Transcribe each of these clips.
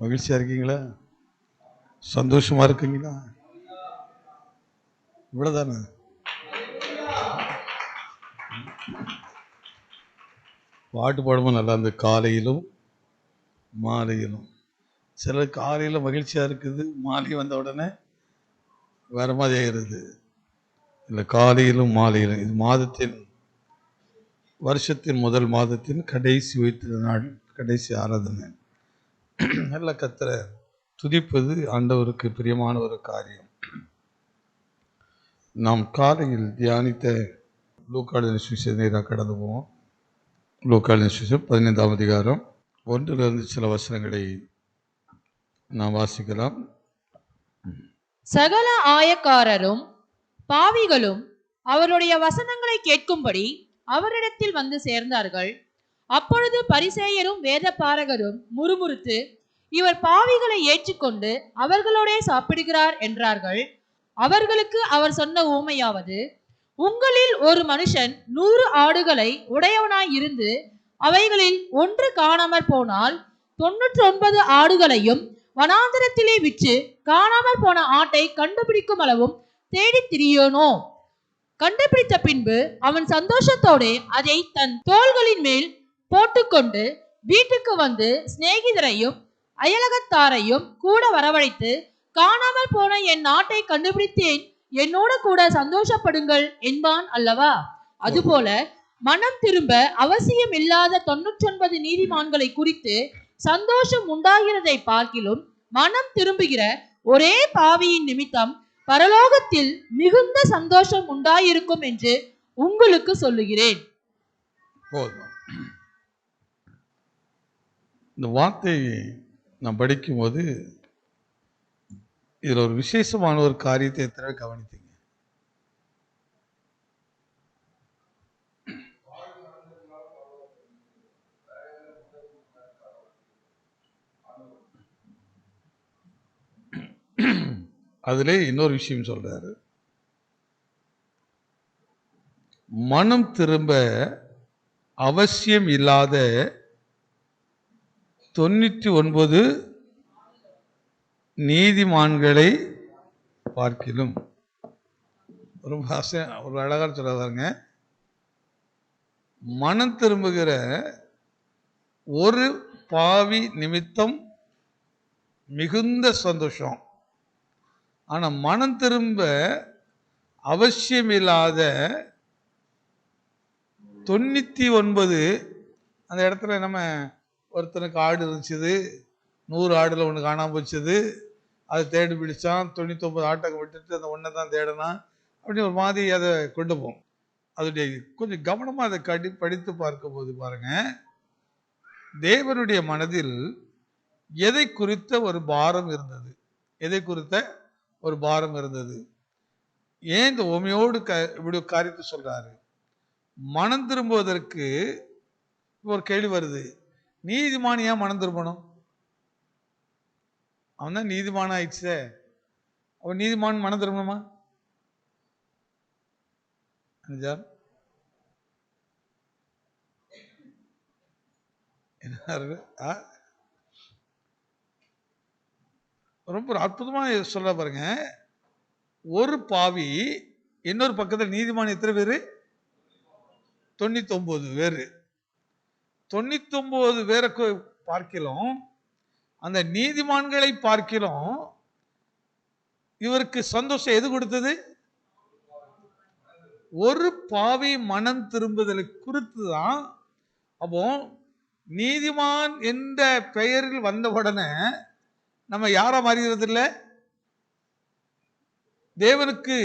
மகிழ்ச்சியா இருக்கீங்களா? சந்தோஷமா இருக்கீங்களா? இவ்வளவுதானே. பாட்டு பாடும்போது நல்லா இருந்தது. காலையிலும் மாலையிலும். சிலர் காலையில் மகிழ்ச்சியா இருக்குது, மாலை வந்த உடனே வேற மாதிரி ஆயிடுது. இல்லை, காலையிலும் மாலையிலும். இது மாதத்தின், வருஷத்தின் முதல் மாதத்தின் கடைசி உயிர்த்த நாள், கடைசி ஆராதனை. நல்ல கர்த்தரை துதிப்பது ஆண்டவருக்கு பிரியமான ஒரு காரியம். நாம் காலையில் தியானித்த லூக்காளின் சுவிசேஷம் கடந்து போவோம். லூக்காளின் சுவிசேஷம் 15ஆம் அதிகாரம் 1 சில வசனங்களை நாம் வாசிக்கலாம். சகல ஆயக்காரரும் பாவிகளும் அவருடைய வசனங்களை கேட்கும்படி அவரிடத்தில் வந்து சேர்ந்தார்கள். அப்பொழுது பரிசேயரும் வேதபாரகரும் முறுமுறுத்து, இவர் பாவிகளை ஏற்றுக்கொண்டு அவர்களோடே சாப்பிடுகிறார் என்றார்கள். அவர்களுக்கு அவர் சொன்ன ஊமையாவது, உங்களில் ஒரு மனுஷன் 100 ஆடுகளை உடையவனாய் இருந்து அவைகளில் ஒன்று காணாமற் போனால் 99 ஆடுகளையும் வனாந்தரத்திலே விற்று காணாமற் போன ஆட்டை கண்டுபிடிக்கும் அளவும் தேடி திரியோனோ? கண்டுபிடித்த பின்பு அவன் சந்தோஷத்தோட அதை தன் தோள்களின் மேல் போட்டுக்கொண்டு வீட்டுக்கு வந்து சிநேகிதரையும் அயலகத்தாரையும் கூட வரவழைத்து, காணாமல் போன என் நாட்டை கண்டுபிடித்தேன், என்னோட கூட சந்தோஷப்படுங்கள் என்பான் அல்லவா? அதுபோல மனம் திரும்ப அவசியம் இல்லாத 99 நீதிமான்களை குறித்து சந்தோஷம் உண்டாகிறதை பார்க்கிலும் மனம் திரும்புகிற ஒரே பாவியின் நிமித்தம் பரலோகத்தில் மிகுந்த சந்தோஷம் உண்டாயிருக்கும் என்று உங்களுக்கு சொல்லுகிறேன். இந்த வார்த்தையை நான் படிக்கும் போது இதுல ஒரு விசேஷமான ஒரு காரியத்தை எத்தனை கவனித்தீங்க? அதிலே இன்னொரு விஷயம் சொல்றாரு. மனம் திரும்ப அவசியம் இல்லாத 99 நீதிமான்களை பார்க்கிலும். ஒரு அழகா சொல்றாங்க, மனம் திரும்புகிற ஒரு பாவி நிமித்தம் மிகுந்த சந்தோஷம். ஆனா மனம் திரும்ப அவசியம் இல்லாத 99, அந்த இடத்துல நம்ம ஒருத்தனுக்கு ஆடு இருந்துச்சு, 100 ஆடுல ஒன்று காணாமல் போச்சுது, அதை தேடி பிடிச்சான், 99 ஆட்டை விட்டுட்டு அந்த ஒன்றை தான் தேடினான், அப்படி ஒரு மாதிரி அதை கொண்டு போவோம். அதோடைய கொஞ்சம் கவனமாக அதை படித்து பார்க்கும் போது பாருங்க, தேவனுடைய மனதில் எதை குறித்த ஒரு பாரம் இருந்தது, எதை குறித்த ஒரு பாரம் இருந்தது. ஏன் இந்த உமையோடு இப்படி ஒரு காரியத்தை சொல்றாரு? மனம் திரும்புவதற்கு ஒரு கேள்வி வருது, நீதிமான் ஏன் மனம் திரும்பணும்? அவன் தான் நீதிமான் ஆயிடுச்சே, அவன் நீதிமான் மனம் திரும்பணுமா? ரொம்ப அற்புதமா சொல்ல பாருங்க. ஒரு பாவி, இன்னொரு பக்கத்தில் நீதிமான் எத்தனை பேரு? 99 பேரு. 99 பேரை பார்க்கலாம், அந்த நீதிமான்களை பார்க்கலாம், இவருக்கு சந்தோஷம் எது கொடுத்தது? ஒரு பாவி மனம் திரும்புதலை குறித்துதான். அப்போ நீதிமான் என்ற பெயரில் வந்தவுடனே நம்ம யாரா மாறுகிறது இல்லை, தேவனுக்கு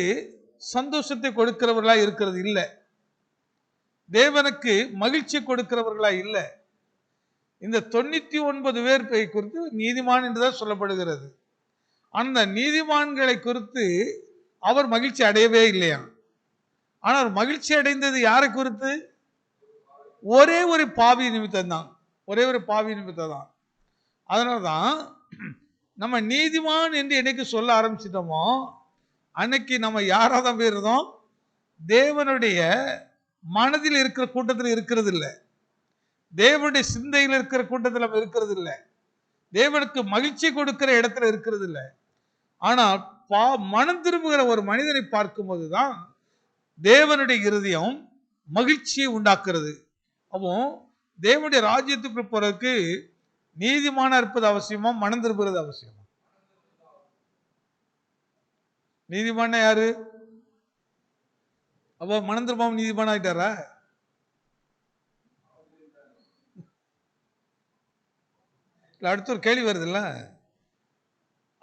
சந்தோஷத்தை கொடுக்கிறவர்களா இருக்கிறது இல்லை, தேவனுக்கு மகிழ்ச்சி கொடுக்கிறவர்களா இல்லை. இந்த 99 பேர் குறித்து நீதிமான் என்றுதான் சொல்லப்படுகிறது. அந்த நீதிமான்களை குறித்து அவர் மகிழ்ச்சி அடையவே இல்லையா? ஆனால் மகிழ்ச்சி அடைந்தது யாரை குறித்து? ஒரே ஒரு பாவி நிமித்தம் தான், ஒரே ஒரு பாவி நிமித்தம் தான். அதனால்தான் நம்ம நீதிமான் என்று என்னைக்கு சொல்ல ஆரம்பிச்சிட்டோமோ அன்னைக்கு நம்ம யாராதான் போயிருந்தோம்? தேவனுடைய மனதில் இருக்கிற கூட்டத்தில் இருக்கிறது இல்லை, தேவனுடைய சிந்தையில் இருக்கிற கூட்டத்தில் நம்ம இருக்கிறது இல்லை. தேவனுக்கு மகிழ்ச்சி கொடுக்கிற இடத்துல இருக்கிறது இல்லை. ஆனால் மனம் திரும்புகிற ஒரு மனிதனை பார்க்கும் போதுதான் தேவனுடைய இருதயம் மகிழ்ச்சியை உண்டாக்குறது. அப்போ தேவனுடைய ராஜ்யத்துக்கு போறதுக்கு நீதிமானா இருப்பது அவசியமா, மனம் திரும்புகிறது அவசியமா? நீதிமான யாரு? அப்போ மனம் திரும்பாம நீதிமான ஆயிட்டாரா? அடுத்த ஒரு கேள்வி வருது இல்ல,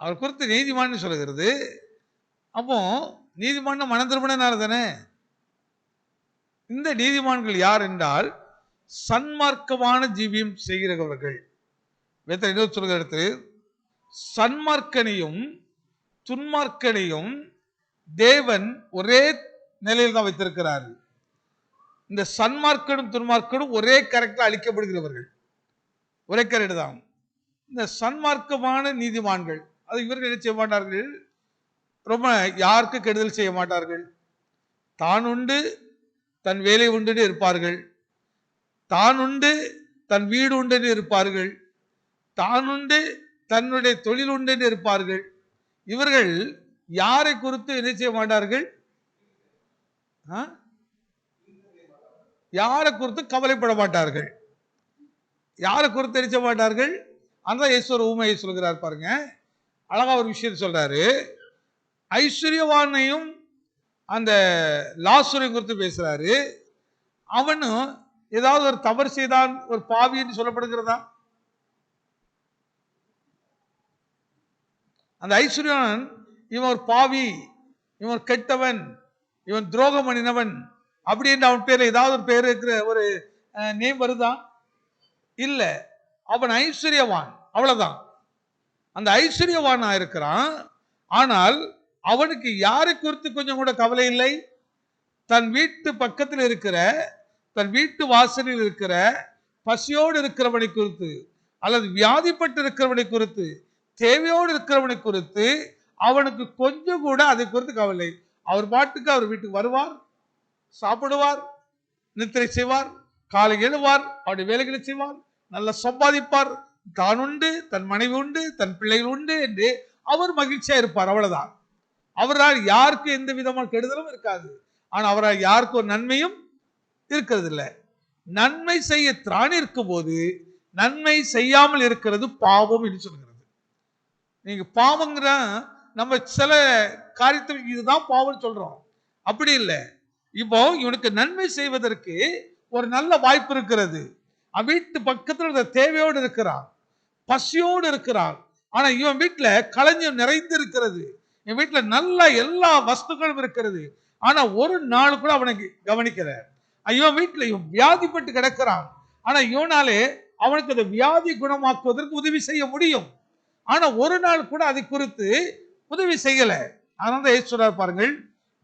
அவர் குறித்து நீதிமான்னு சொல்லுகிறது. அப்போ நீதிமான மனம் திரும்பினால தானே. இந்த நீதிமான்கள் யார் என்றால் சன்மார்க்கமான ஜீவியம் செய்கிறவர்கள். சொல்கிற இடத்துல சன்மார்க்கனையும் துன்மார்க்கனையும் தேவன் ஒரே நிலையில் தான் வைத்திருக்கிறார். இந்த சன்மார்க்கனும் துன்மார்க்கனும் ஒரே கரெக்டா அளிக்கப்படுகிறவர்கள், ஒரே கரெக்ட் தான். இந்த சன்மார்க்கமான நீதிமான்கள் அது இவர்கள் என்ன செய்ய மாட்டார்கள், ரொம்ப யாருக்கு கெடுதல் செய்ய மாட்டார்கள். தான் உண்டு தன் வேலை உண்டு இருப்பார்கள், தான் உண்டு தன் வீடு உண்டு இருப்பார்கள், தான் உண்டு தன்னுடைய தொழில் உண்டு இருப்பார்கள். இவர்கள் யாரை குறித்து என்ன செய்ய மாட்டார்கள், யாரை குறித்து கவலைப்பட மாட்டார்கள், யாரை குறித்து நினைச்ச மாட்டார்கள். அந்த ஈஸ்வர ஊமையை சொல்கிறார் பாருங்க, அழகா ஒரு விஷயம் சொல்றாரு. ஐஸ்வர்யவானையும் அந்த லாசரையும் குறித்து பேசுறாரு. அவனும் ஏதாவது ஒரு தவறு செய்தான், ஒரு பாவி என்று சொல்லப்படுகிறதா? அந்த ஐஸ்வர்யவான் இவன் ஒரு பாவி, இவன் கெட்டவன், இவன் துரோகம் பண்ணினவன் அப்படின்னு அவன் பேர்ல ஏதாவது ஒரு பேர் இருக்கிற ஒரு நேம் வருதா? இல்ல. அவன் ஐஸ்வர்யவான், அவ்வளவுதான். அந்த ஐஸ்வர்யவானா இருக்கிறான். ஆனால் அவனுக்கு யாரை குறித்து கொஞ்சம் கூட கவலை இல்லை. தன் வீட்டு பக்கத்தில் இருக்கிற, தன் வீட்டு வாசலில் இருக்கிற பசியோடு இருக்கிறவனை குறித்து, அல்லது வியாதிப்பட்டு இருக்கிறவனை குறித்து, தேவையோடு இருக்கிறவனை குறித்து அவனுக்கு கொஞ்சம் கூட அதை குறித்து கவலை. அவர் பாட்டுக்கு அவர் வீட்டுக்கு வருவார், சாப்பிடுவார், நித்திரை செய்வார், காலை எழுவார், அவருடைய வேலைகளை செய்வார், நல்ல சம்பாதிப்பார், தான் உண்டு, தன் மனைவி உண்டு, தன் பிள்ளைகள் உண்டு என்று அவர் மகிழ்ச்சியா இருப்பார். அவ்வளவுதான். அவரால் யாருக்கு எந்த விதமான கெடுதலும் இருக்காது. ஆனா அவரால் யாருக்கு ஒரு நன்மையும் இருக்கிறது இல்லை. நன்மை செய்ய திராணி இருக்கும் போது நன்மை செய்யாமல் இருக்கிறது பாவம் என்று சொல்கிறது. நீங்க பாவங்கிற நம்ம சில காரியத்தை இதுதான் பாவம் சொல்றோம், அப்படி இல்லை. இப்போ இவனுக்கு நன்மை செய்வதற்கு ஒரு நல்ல வாய்ப்பு இருக்கிறது. வீட்டு பக்கத்தில் தேவையோடு இருக்கிறான், பசியோடு இருக்கிறான். ஆனா இவன் வீட்டுல களஞ்சியம் நிறைந்து இருக்கிறது, என் வீட்டுல நல்ல எல்லா வஸ்துக்களும் இருக்கிறது. ஆனா ஒரு நாள் கூட அவனை கவனிக்கிற. இவன் வீட்டுல இவன் வியாதிப்பட்டு கிடக்கிறான். ஆனா இவனாலே அவனுக்கு அந்த வியாதி குணமாக்குவதற்கு உதவி செய்ய முடியும். ஆனா ஒரு நாள் கூட அதை குறித்து உதவி செய்யல. அதனால ஈஸ்வரர் பாருங்கள்,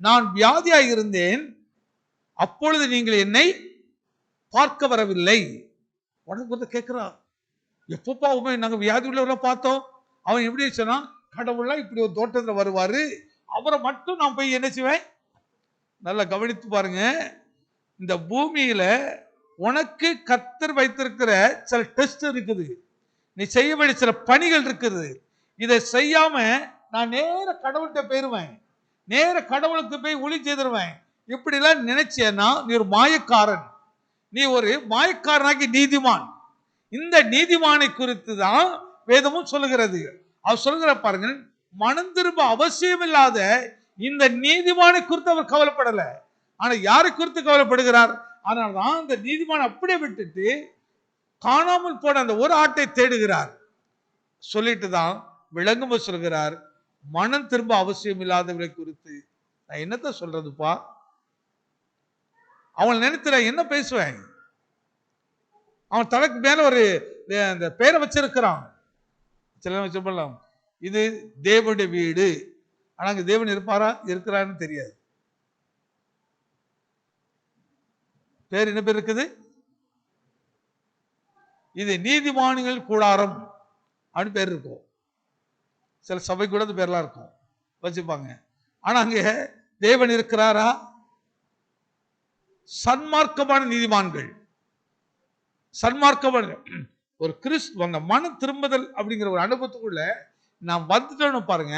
நான் வியாதியாய் இருந்தேன், அப்பொழுது நீங்கள் என்னை பார்க்க வரவில்லை. உடனே கேட்கிறான், எப்பப்பா உண்மை நாங்க வியாதி உள்ளவரை பார்த்தோம். அவன் எப்படி சொன்னா, கடவுளா இப்படி ஒரு தோட்டத்துல வருவாரு, அவரை மட்டும் நான் போய் என்ன செய்வேன். நல்லா கவனித்து பாருங்க, இந்த பூமியில உனக்கு கர்த்தர் வைத்திருக்கிற சில டெஸ்ட் இருக்குது, நீ செய்ய வேண்டிய சில பணிகள் இருக்குது. இதை செய்யாம நான் நேர கடவுள்கிட்ட போயிருவேன், நேர கடவுளுக்கு போய் ஒளி செய்திருவேன். இப்படி எல்லாம் நினைச்சேன்னா நீ ஒரு மாயக்காரன், நீ ஒரு மாயக்காரனாகி நீதிமான். இந்த நீதிமானை குறித்து தான் வேதமும் சொல்லுகிறது. அவர் சொல்லுகிற பாருங்க, மனம் திரும்ப அவசியம் இல்லாத இந்த நீதிமானை குறித்து அவர் கவலைப்படல. ஆனா யாரை குறித்து கவலைப்படுகிறார்? அதனால்தான் அந்த நீதிமான் அப்படியே விட்டுட்டு காணாமல் போன அந்த ஒரு ஆட்டை தேடுகிறார். சொல்லிட்டு தான் விளங்கும் சொல்கிறார், மனம் திரும்ப அவசியம் இல்லாதவர்களை குறித்து நான் என்னத்த சொல்றதுப்பா. அவன் நினைத்துல என்ன பேசுவேன். அவன் தனக்கு மேல ஒரு அந்த பேரை வச்சிருக்கிறான். சில சொல்லலாம், இது தேவனுடைய வீடு. ஆனா அங்க தேவன் இருப்பாரா இருக்கிறான்னு தெரியாது. பேர் என்ன பேர் இருக்குது? இது நீதிமான்கள் கூடாரம் அப்படின்னு பேர் இருக்கும். சில சபை கூட அந்த பேர்லாம் இருக்கும், வச்சுப்பாங்க. ஆனா அங்க தேவன் இருக்கிறாரா? சன்மார்க்கமான நீதிமான்கள், சன்மார்க்கமான ஒரு அந்த மன திரும்புதல் அப்படிங்கிற ஒரு அனுபவத்துக்குள்ள நான் வந்துட்டேன்னு பாருங்க.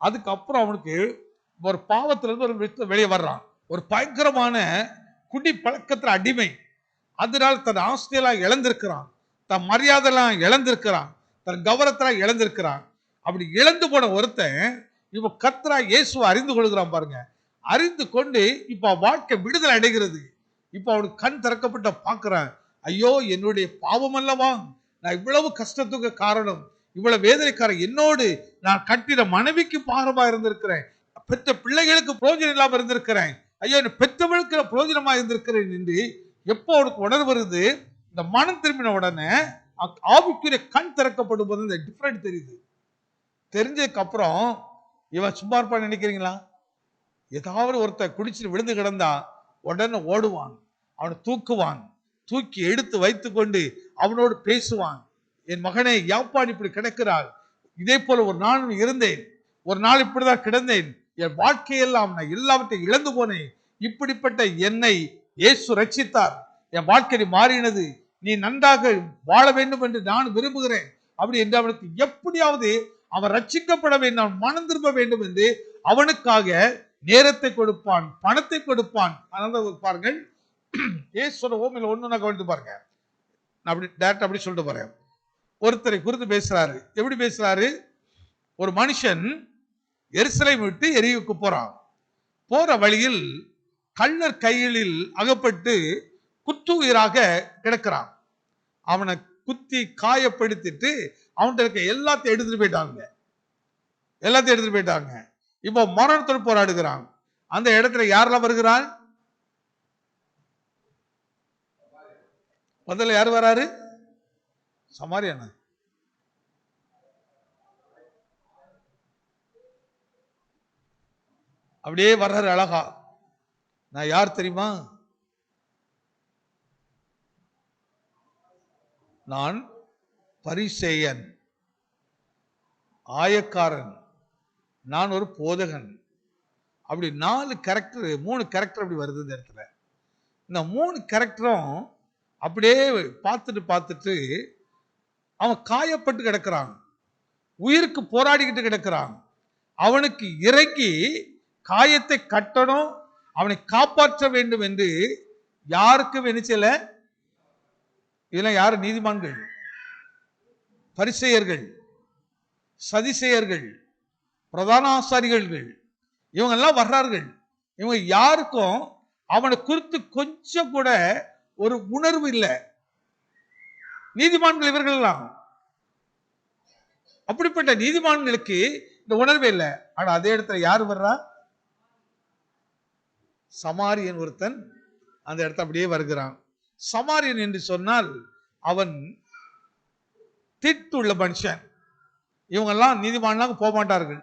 அதுக்கப்புறம் அவனுக்கு ஒரு பாவத்துல இருந்து ஒரு வெளியே வர்றான். ஒரு பயங்கரமான குடி பழக்கத்துல அடிமை. அதனால தன் ஆஸ்தியெல்லாம் இழந்திருக்கிறான், தன் மரியாதைலாம் இழந்திருக்கிறான், தன் கௌரவத்தெல்லாம் இழந்திருக்கிறான். அப்படி இழந்து போன ஒருத்தன் இப்ப கர்த்தரா இயேசுவை அறிந்து கொள்கிறான் பாருங்க. அறிந்து கொண்டு இப்ப வாழ்க்கை விடுதலை அடைகிறது. இப்ப அவனுக்கு கண் திறக்கப்பட்ட பார்க்கிறான், ஐயோ என்னுடைய பாவம் அல்லவா நான் இவ்வளவு கஷ்டத்துக்கு காரணம், இவ்வளவு வேதனைக்காரன், என்னோடு நான் கட்டின மனைவிக்கு பாரமா இருந்திருக்கிறேன், பெற்ற பிள்ளைகளுக்கு பிரயோஜனம் இல்லாம இருந்திருக்கிறேன், ஐயோ என்ன பெற்றவளுக்கு பிரயோஜனமா இருந்திருக்கிறேன் என்று எப்போ அவனுக்கு உணர்வு வருது, இந்த மனம் திரும்பின உடனே ஆவிக்குரிய கண் திறக்கப்படும் போது இந்த டிஃபரெண்ட் தெரியுது. தெரிஞ்சதுக்கு அப்புறம் இவன் சும்மா இருப்பான்னு நினைக்கிறீங்களா? ஏதாவது ஒருத்தர் குடிச்சு விழுந்து கிடந்தா உடனே ஓடுவான், அவனை தூக்குவான், தூக்கி எடுத்து வைத்து கொண்டு அவனோடு பேசுவான். என் மகனே யாப்பான் இப்படி கிடக்கிறாள், இதே போல ஒரு நாள் இருந்தேன், ஒரு நாள் இப்படிதான் கிடந்தேன், என் வாழ்க்கையெல்லாம் நான் எல்லாவற்றையும் இழந்து போனேன், இப்படிப்பட்ட என்னை இயேசு ரட்சித்தார், என் வாழ்க்கை மாறினது, நீ நன்றாக வாழ வேண்டும் என்று நான் விரும்புகிறேன் அப்படி என்று அவனுக்கு எப்படியாவது அவன் ரட்சிக்கப்பட வேண்டும், மனம் திரும்ப வேண்டும் என்று அவனுக்காக நேரத்தை கொடுப்பான், பணத்தை கொடுப்பான். பாருங்கள், இயேசுவோட ஓமையில ஒண்ணு கவனித்து பாருங்க. நான் அப்படி டைரக்ட் அப்படி சொல்லிட்டு போறேன். ஒருத்தரை குறித்து பேசுறாரு. எப்படி பேசுறாரு? ஒரு மனுஷன் எருசலேம் விட்டு எரியுக்கு போறான். போற வழியில் கள்ளர் கைகளில் அகப்பட்டு குத்துயிராக கிடக்கிறான். அவனை குத்தி காயப்படுத்திட்டு அவன்கிட்ட இருக்க எல்லாத்தையும் எடுத்துட்டு போயிட்டாங்க. இப்போ மரணத்தோடு போராடுகிறான். அந்த இடத்துல யாரெல்லாம் வருகிறான்? முதல்ல யார் வராரு? சமாரியான. அப்படியே வர்றாரு அழகா. நான் யார் தெரியுமா? நான் பரிசேயன், ஆயக்காரன், நான் ஒரு போதகன். அப்படி 4 கேரக்டர், 3 கேரக்டர் அப்படி வருது இந்த இடத்துல. இந்த 3 கேரக்டரும் அப்படியே பார்த்துட்டு அவன் காயப்பட்டு கிடக்கிறான், உயிருக்கு போராடிக்கிட்டு கிடக்கிறான். அவனுக்கு இறங்கி காயத்தை கட்டணும், அவனை காப்பாற்ற வேண்டும் என்று யாருக்கும் நினைச்சல. இதெல்லாம் யாரு? நீதிமான்கள், பரிசேயர்கள், சதிசேயர்கள், பிரதான ஆசாரிகள், இவங்க எல்லாம் வர்றார்கள். இவங்க யாருக்கும் அவனை குறித்து கொஞ்சம் கூட ஒரு உணர்வு இல்லை. நீதிமான்கள் இவர்கள் எல்லாம். அப்படிப்பட்ட நீதிமான்களுக்கு இந்த உணர்வு இல்லை. ஆனா அதே இடத்துல யாரு வர்றா? சமாரியன் ஒருத்தன் அந்த இடத்த அப்படியே வருகிறான். சமாரியன் என்று சொன்னால் அவன் தீட்டுள்ள மனுஷன். இவங்கெல்லாம் நீதிமான்லாம் போக மாட்டார்கள்.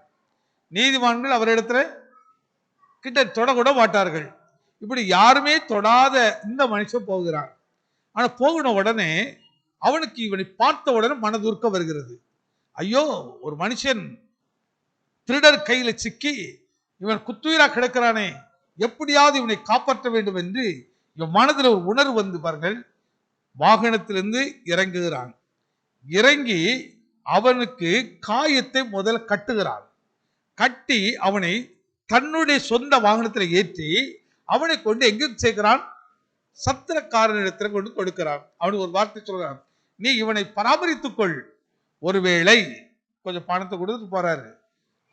நீதிமான்கள் அவரிடத்துல கிட்ட தொடக்கூட மாட்டார்கள். இப்படி யாருமே தொடாத இந்த மனுஷன் போகிறான். ஆனா போகின உடனே அவனுக்கு இவனை பார்த்த உடனே மனதுருக்க வருகிறது. ஐயோ, ஒரு மனுஷன் திருடர் கையில சிக்கி இவன் குத்துயிரா கிடக்கிறானே, எப்படியாவது இவனை காப்பாற்ற வேண்டும் என்று இவன் மனதில் ஒரு உணர்வு வந்து பாருங்கள், வாகனத்திலிருந்து இறங்குகிறான். இறங்கி அவனுக்கு காயத்தை முதல்ல கட்டுகிறான். கட்டி அவனை தன்னுடைய சொந்த வாகனத்தில் ஏற்றி அவனை கொண்டு எங்க சேர்க்கிறான்? சத்திரக்காரனிடத்தில் கொண்டு கொடுக்கிறான். அவனுக்கு ஒரு வார்த்தை சொல்கிறான், நீ இவனை பராமரித்துக்கொள், ஒருவேளை கொஞ்சம் பணத்தை கொடுத்துட்டு போறாரு,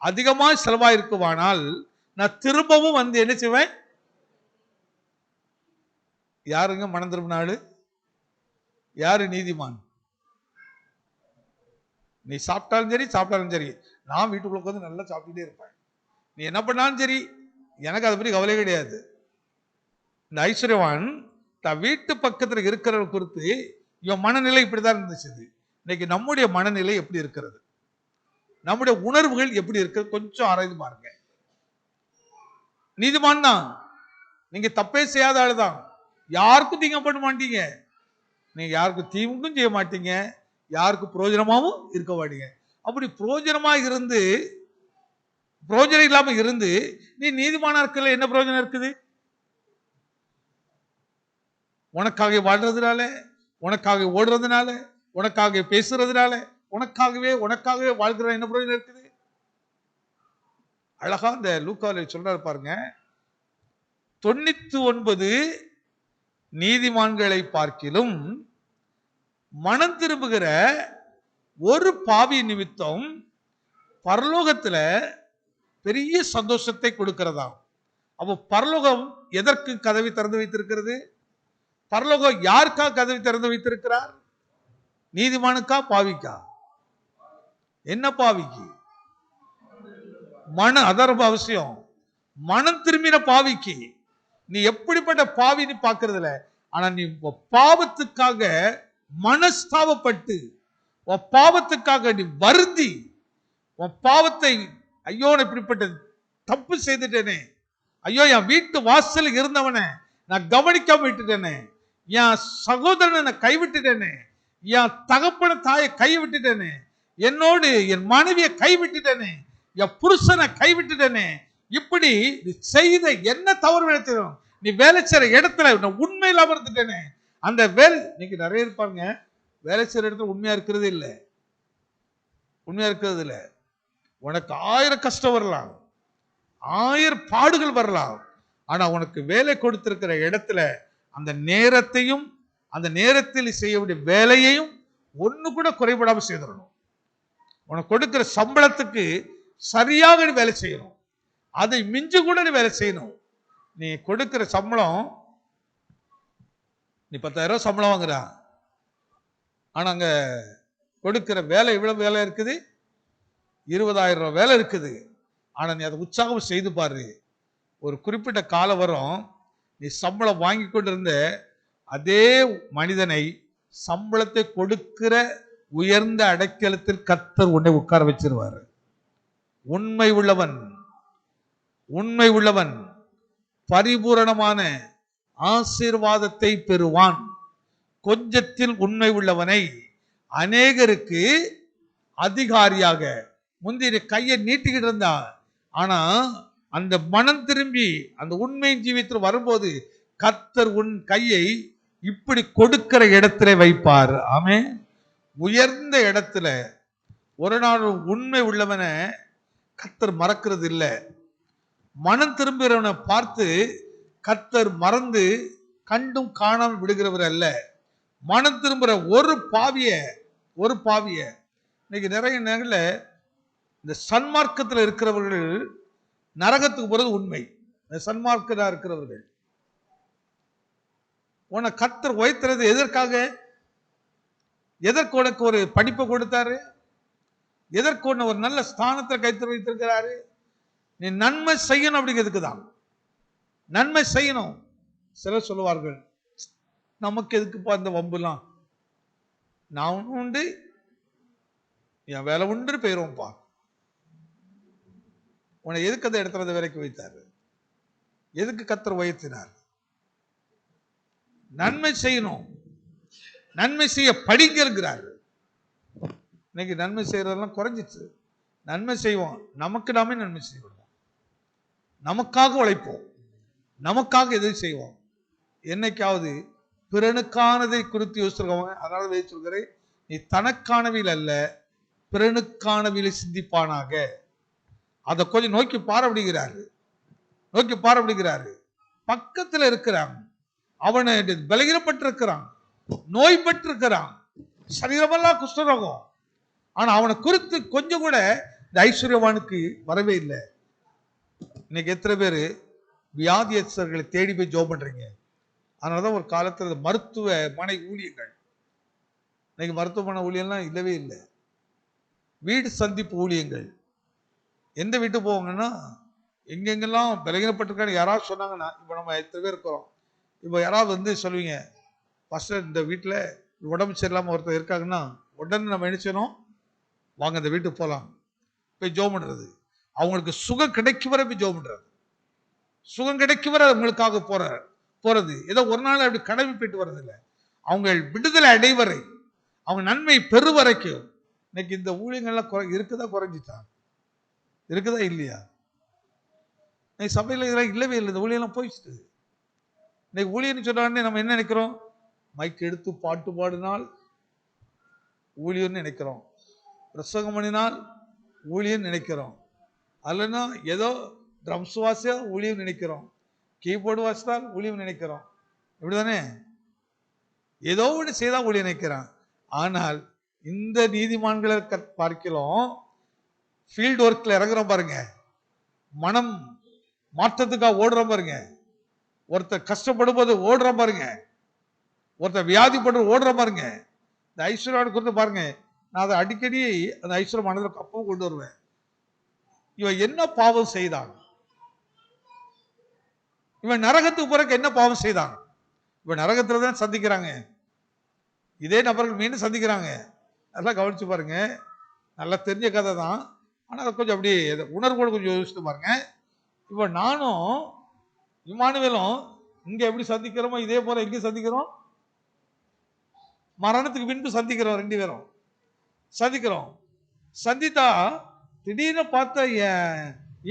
அதிகமா செலவாயிருக்குமானால் நான் திரும்பவும் வந்து என்ன செய்வேன்? யாருங்க மனம் திரும்பினாள்? யாரு நீதிமான்? நீ சாப்பிட்டாலும் சரி சாப்பிட்டாலும் சரி, நான் வீட்டுக்குள்ள உட்காந்து நல்லா சாப்பிட்டுட்டே இருப்பேன், நீ என்ன பண்ணாலும் சரி, எனக்கு அதை பற்றி கவலை கிடையாது. இந்த ஐஸ்வர்யவான் தன் வீட்டு பக்கத்தில் இருக்கிறவங்க குறித்து இவன் மனநிலை இப்படிதான் இருந்துச்சு. இன்னைக்கு நம்முடைய மனநிலை எப்படி இருக்கிறது? நம்முடைய உணர்வுகள் எப்படி இருக்கிறது? கொஞ்சம் ஆராய்ந்து பாருங்க. நீதிமான் தான், நீங்க தப்பே செய்யாத ஆளுதான், யாருக்கும் தீங்க பண்ண மாட்டீங்க, நீங்க யாருக்கும் தீங்கும் செய்ய மாட்டீங்க, யாருக்கும் பிரயோஜனமாவும் இருக்க மாட்டீங்க. அப்படி பிரயோஜனமா இருந்து பிரயோஜனம் இல்லாம இருந்து நீ நீதிமானா இருக்கல, என்ன பிரயோஜனம் இருக்குது? உனக்காக வாழ்றதுனால, உனக்காக ஓடுறதுனால, உனக்காக பேசுறதுனால, உனக்காகவே வாழ்கிற என்ன பிரயோஜனம் இருக்குது? அழகா இந்த லூக்காவில் சொல்றாரு பாருங்க, 99 நீதிமான்களை பார்க்கிலும் மனம் திரும்புகிற ஒரு பாவி நிமித்தம் பரலோகத்துல பெரிய சந்தோஷத்தை கொடுக்கிறதா. அப்போ பரலோகம் எதற்கு கதவை திறந்து வைத்திருக்கிறது? பரலோகம் யாருக்கா கதவை திறந்து வைத்திருக்கிறார்? நீதிமானுக்கா, பாவிக்கா? என்ன பாவிக்கு? அதான் ரொம்ப அவசியம். மனம் திரும்பின பாவிக்கு. நீ எப்படிப்பட்ட பாவி நீ பார்க்கறதுல, ஆனா நீ பாவத்துக்காக மனஸ்தாபப்பட்டு, உன் பாவத்துக்காக நீ வருந்தி, உன் பாவத்தை, ஐயோ நான் இப்படிப்பட்ட தப்பு செய்துட்டேனே, ஐயோ என் வீட்டு வாசல் இருந்தவனை நான் கவனிக்காம விட்டுட்டேனே, என் சகோதரனை நான் கைவிட்டுட்டேனே, என் தகப்பன தாயை கைவிட்டுட்டேனே, என்னோடு என் மனைவியை கைவிட்டுட்டேனே, என் புருஷனை கைவிட்டுட்டேனே, இப்படி நீ செய்த என்ன தவறு விளைத்திடும், நீ வேலை செய்யற இடத்துல உண்மை இல்லாம இருந்துட்டேனே, அந்த வேலை இன்னைக்கு நிறைய இருப்பாங்க, வேலை செய்யற இடத்துல உண்மையா இருக்கிறது இல்லை. உனக்கு 1000 கஷ்டம் வரலாம், 1000 பாடுகள் வரலாம், ஆனா உனக்கு வேலை கொடுத்திருக்கிற இடத்துல அந்த நேரத்தையும், அந்த நேரத்தில் செய்ய வேண்டிய வேலையையும் ஒண்ணு கூட குறைபடாம செய்திடணும். உனக்கு கொடுக்கிற சம்பளத்துக்கு சரியாக நீ வேலை செய்யணும், அதை மிஞ்சி கூட நீ வேலை செய்யணும். நீ கொடுக்கிற சம்பளம், நீ 10,000 சம்பளம் வாங்குறா, ஆனா அங்க கொடுக்கிற வேலை இவ்வளவு வேலை இருக்குது, 20,000 வேலை இருக்குது. ஆனா நீ அதை உற்சாகம் செய்து பாரு, ஒரு குறிப்பிட்ட காலம் வரும், நீ சம்பளம் வாங்கி கொண்டிருந்த அதே மனிதனை சம்பளத்தை கொடுக்கிற உயர்ந்த அடைக்கலத்தில் கர்த்தர் உன்னை உட்கார வச்சிருவாரு. உண்மை உள்ளவன் பரிபூரணமான ஆசீர்வாதத்தை பெறுவான். கொஞ்சத்தில் உண்மை உள்ளவனை அநேகருக்கு அதிகாரியாக, முந்தைய கையை நீட்டிக்கிட்டு இருந்தா, ஆனா அந்த மனம் திரும்பி அந்த உண்மையின் ஜீவியத்தில் வரும்போது கர்த்தர் உன் கையை இப்படி கொடுக்கிற இடத்துல வைப்பார். ஆமென். உயர்ந்த இடத்துல ஒரு நாள் உண்மை உள்ளவனை கர்த்தர் மறக்கிறது இல்லை. மனம் திரும்புகிறவனை பார்த்து கர்த்தர் மறந்து கண்டும் காணாமல் விடுகிறவர் அல்ல. மனம் திரும்புகிற ஒரு பாவிய இன்னைக்கு நிறைய நேரங்களில் இந்த சன்மார்க்கத்தில் இருக்கிறவர்கள் நரகத்துக்கு போறது உண்மை. சன்மார்க்கதா இருக்கிறவர்கள் உன்னை கர்த்தர் உயர்த்துறது எதற்காக? எதற்கு உனக்கு ஒரு படிப்பை கொடுத்தாரு? எதற்கு உன்னை ஒரு நல்ல ஸ்தானத்தை கைத்து வைத்திருக்கிறாரு? நீ நன்மை செய்யணும் அப்படிங்கிறதுக்கு தான். நன்மை செய்யணும். சிலர் சொல்லுவார்கள், நமக்கு எதுக்குப்பா இந்த வம்புலாம், நான் உண்டு என் வேலை உண்டு போயிடுவோம்ப்பா. உன்னை எதுக்கு அந்த இடத்துல வேலைக்கு வைத்தாரு? எதுக்கு கர்த்தர் உயர்த்தினார்? நன்மை செய்யணும், நன்மை செய்ய படிங்க இருக்கிறார். இன்னைக்கு நன்மை செய்யறதெல்லாம் குறைஞ்சிச்சு. நன்மை செய்வோம், நமக்கு நாமே நன்மை செய்வோம், நமக்காக உழைப்போம், நமக்காக எதை செய்வோம். என்னைக்காவது பிறனுக்கானதை குறித்து யோசிச்சிருக்கவங்க. அதனால வேறு சொல்கிறேன், நீ தனக்கானவில் அல்ல பிறனுக்கானவில சிந்திப்பானாக. அதை கொஞ்சம் நோக்கி பாரப்படுகிறாரு. பக்கத்தில் இருக்கிறான், அவனை பலகீனப்பட்டிருக்கிறான், நோய் பெற்றிருக்கிறான், சரீரமெல்லாம் குஷ்டரோகம், ஆனா அவனை குறித்து கொஞ்சம் கூட இந்த ஐஸ்வர்யவானுக்கு வரவே இல்லை. இன்னைக்கு எத்தனை பேர் வியாதியஸ்தர்களை தேடி போய் ஜோம் பண்றீங்க? அதனாலதான் ஒரு காலத்துல மருத்துவமனை ஊழியங்கள், இன்னைக்கு மருத்துவமனை ஊழியெல்லாம் இல்லவே இல்லை. வீடு சந்திப்பு ஊழியங்கள். எந்த வீட்டுக்கு போவாங்கன்னா, எங்கெங்கெல்லாம் பலகீனப்பட்டிருக்கான்னு யாராவது சொன்னாங்கன்னா, இப்போ நம்ம எத்தனை பேர் இருக்கிறோம், இப்போ யாராவது வந்து சொல்லுவீங்க, ஃபர்ஸ்ட் இந்த வீட்டில் உடம்பு சரியில்லாமல் ஒருத்தர் இருக்காங்கன்னா உடனே நம்ம என்ன செய்யணும், வாங்க இந்த வீட்டுக்கு போகலாம், போய் ஜோம் பண்ணுறது. அவங்களுக்கு சுகம் கிடைக்கும் வரை போய் ஜோம் பண்ணுறது, சுகம் கிடைக்கும் வரை அவங்களுக்காக போறது. ஏதோ ஒரு நாள் அப்படி கடமை போயிட்டு வர்றது இல்லை. அவங்க விடுதலை அடைவரை, அவங்க நன்மை பெறு வரைக்கும். இன்னைக்கு இந்த ஊழியங்கள்லாம் இருக்குதா, குறைஞ்சிட்டான்? இருக்குதா இல்லையா? இன்னைக்கு சபையில் இதெல்லாம் இல்லவே இல்லை. இந்த ஊழியெல்லாம் போயிடுச்சு. இன்னைக்கு ஊழியன்னு சொன்னாலே நம்ம என்ன நினைக்கிறோம், மைக் எடுத்து பாட்டு பாடினால் ஊழியர்னு நினைக்கிறோம், பிரசங்கம் பண்ணினால் ஊழியர்னு நினைக்கிறோம், அல்லனா ஏதோ ட்ரம்ஸ் வாசியா ஊழியம் நினைக்கிறோம், கீபோர்டு வாசித்தால் ஊழியம் நினைக்கிறோம். இப்படிதானே? ஏதோ ஒன்று செய்தா ஊழியம் நினைக்கிறான். ஆனால் இந்த நீதிமான்களை பார்க்கிறோம், ஃபீல்டு ஒர்க்ல இறங்குறோம் பாருங்க, மனம் மாற்றத்துக்காக ஓடுறோம் பாருங்க, ஒருத்தர் கஷ்டப்படும் போது ஓடுறோம் பாருங்க, ஒருத்தர் வியாதிப்பட்டு ஓடுறோம் பாருங்க. இந்த ஐஸ்வர்யோட குறித்து பாருங்க, நான் அதை அடிக்கடி அந்த ஐஸ்வர்ய மனதில் அப்பவும் கொண்டு வருவேன். இவன் என்ன பாவம் செய்தான், இவன் நரகத்துக்கு பிறகு என்ன பாவம் செய்தான், இவன் நரகத்துல தான் சந்திக்கிறாங்க, இதே நபர்கள் மீண்டும் சந்திக்கிறாங்க. நல்லா கவனிச்சு பாருங்க, நல்லா தெரிஞ்ச கதை தான், ஆனா அதை கொஞ்சம் அப்படியே உணர்வோடு கொஞ்சம் யோசிச்சு பாருங்க. இப்ப நானும் இம்மானுவேலும் இங்க எப்படி சந்திக்கிறோமோ இதே போல எங்க சந்திக்கிறோம், மரணத்துக்கு பின்பு சந்திக்கிறோம், ரெண்டு பேரும் சந்திக்கிறோம். சந்தித்தா திடீர்னு பார்த்த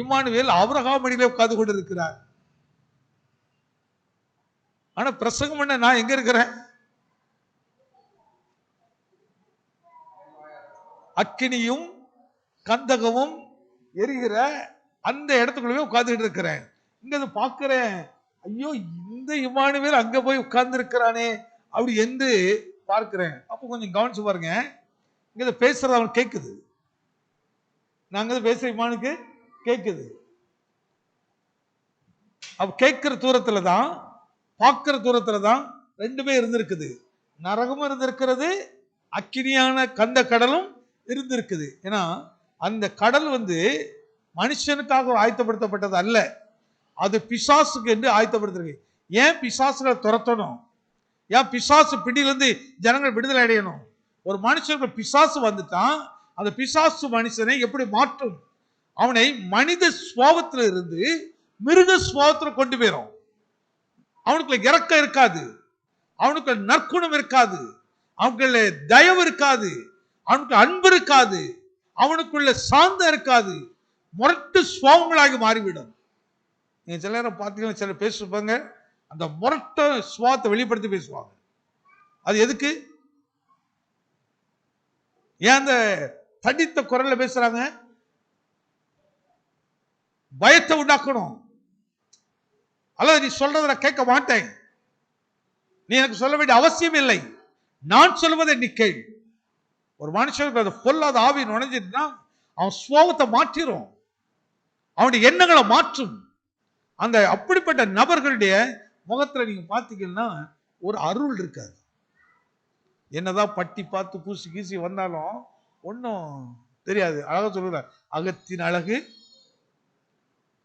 இம்மானுவேல் ஆபிரகாம் மடியிலே உட்கார்ந்து கொண்டு இருக்கிறார். ஆனா பிரசங்கம் பண்ண நான் எங்க இருக்கிறேன், அக்கினியும் கந்தகமும் எரிகிற அந்த இடத்துக்குள்ளே உட்கார்ந்துட்டு இருக்கிறேன். இங்க பார்க்கிறேன், ஐயோ இந்த இம்மானுவேல் அங்க போய் உட்கார்ந்து இருக்கிறானே அப்படி என்று பார்க்கிறேன். அப்ப கொஞ்சம் கவனிச்சு பாருங்க, இங்க பேசுறது அவன் கேட்குது, நாங்க பேசுற இம்மானுக்கு கேட்குது. அப்ப கேட்கிற தூரத்துல தான், பார்க்கிற தூரத்துல தான் ரெண்டுமே இருந்திருக்குது. நரகமும் இருந்திருக்கிறது, அக்கினியான கந்த கடலும் இருந்திருக்குது. ஏன்னா அந்த கடல் மனுஷனுக்காக ஆயத்தப்படுத்தப்பட்டது அல்ல, அது பிசாசுக்கு என்று ஆயத்தப்படுத்திருக்கு. ஏன் பிசாசுகளை துரத்தணும், ஏன் பிசாசு பிடியிலிருந்து ஜனங்கள் விடுதலை அடையணும். ஒரு மனுஷனுக்கு பிசாசு வந்துட்டான், அந்த பிசாசு மனுஷனை எப்படி மாற்றும், அவனை மனித சுபாவத்தில் இருந்து மிருக சுபாவத்தில் கொண்டு போயிடும். அவனுக்குள்ள இறக்கம் இருக்காது, அவனுக்கு நற்குணம் இருக்காது, அவனுக்குள்ள தயவு இருக்காது, அவனுக்கு அன்பு இருக்காது, அவனுக்குள்ள சாந்தம் இருக்காது, முரட்டு சுபாவங்களாகி மாறிவிடும். நீங்க சில நேரம் பார்த்தீங்கன்னா சில பேசுவாங்க, அந்த முரட்ட சுபாவத்தை வெளிப்படுத்தி பேசுவாங்க. அது எதுக்கு, ஏன் அந்த தடித்த குரல்ல பேசுறாங்க, பயத்தை உண்டாக்கணும். அல்லது நீ சொல்றத நான் கேட்க மாட்டேன், நீ எனக்கு சொல்ல வேண்டிய அவசியம் இல்லை, நான் சொல்வதை நீ கேள். ஒரு மனுஷனுக்கு அது பொல்லாத ஆவி நுழைஞ்சிட்டுனா அவன் சுபாவத்தை மாற்றிடும், அவனுடைய எண்ணங்களை மாற்றும். அந்த அப்படிப்பட்ட நபர்களுடைய முகத்துல நீங்க பார்த்தீங்கன்னா ஒரு அருள் இருக்காது. என்னதான் பட்டி பார்த்து பூசி கீசி வந்தாலும் ஒன்றும் தெரியாது. அழகா சொல்லுற அகத்தின் அழகு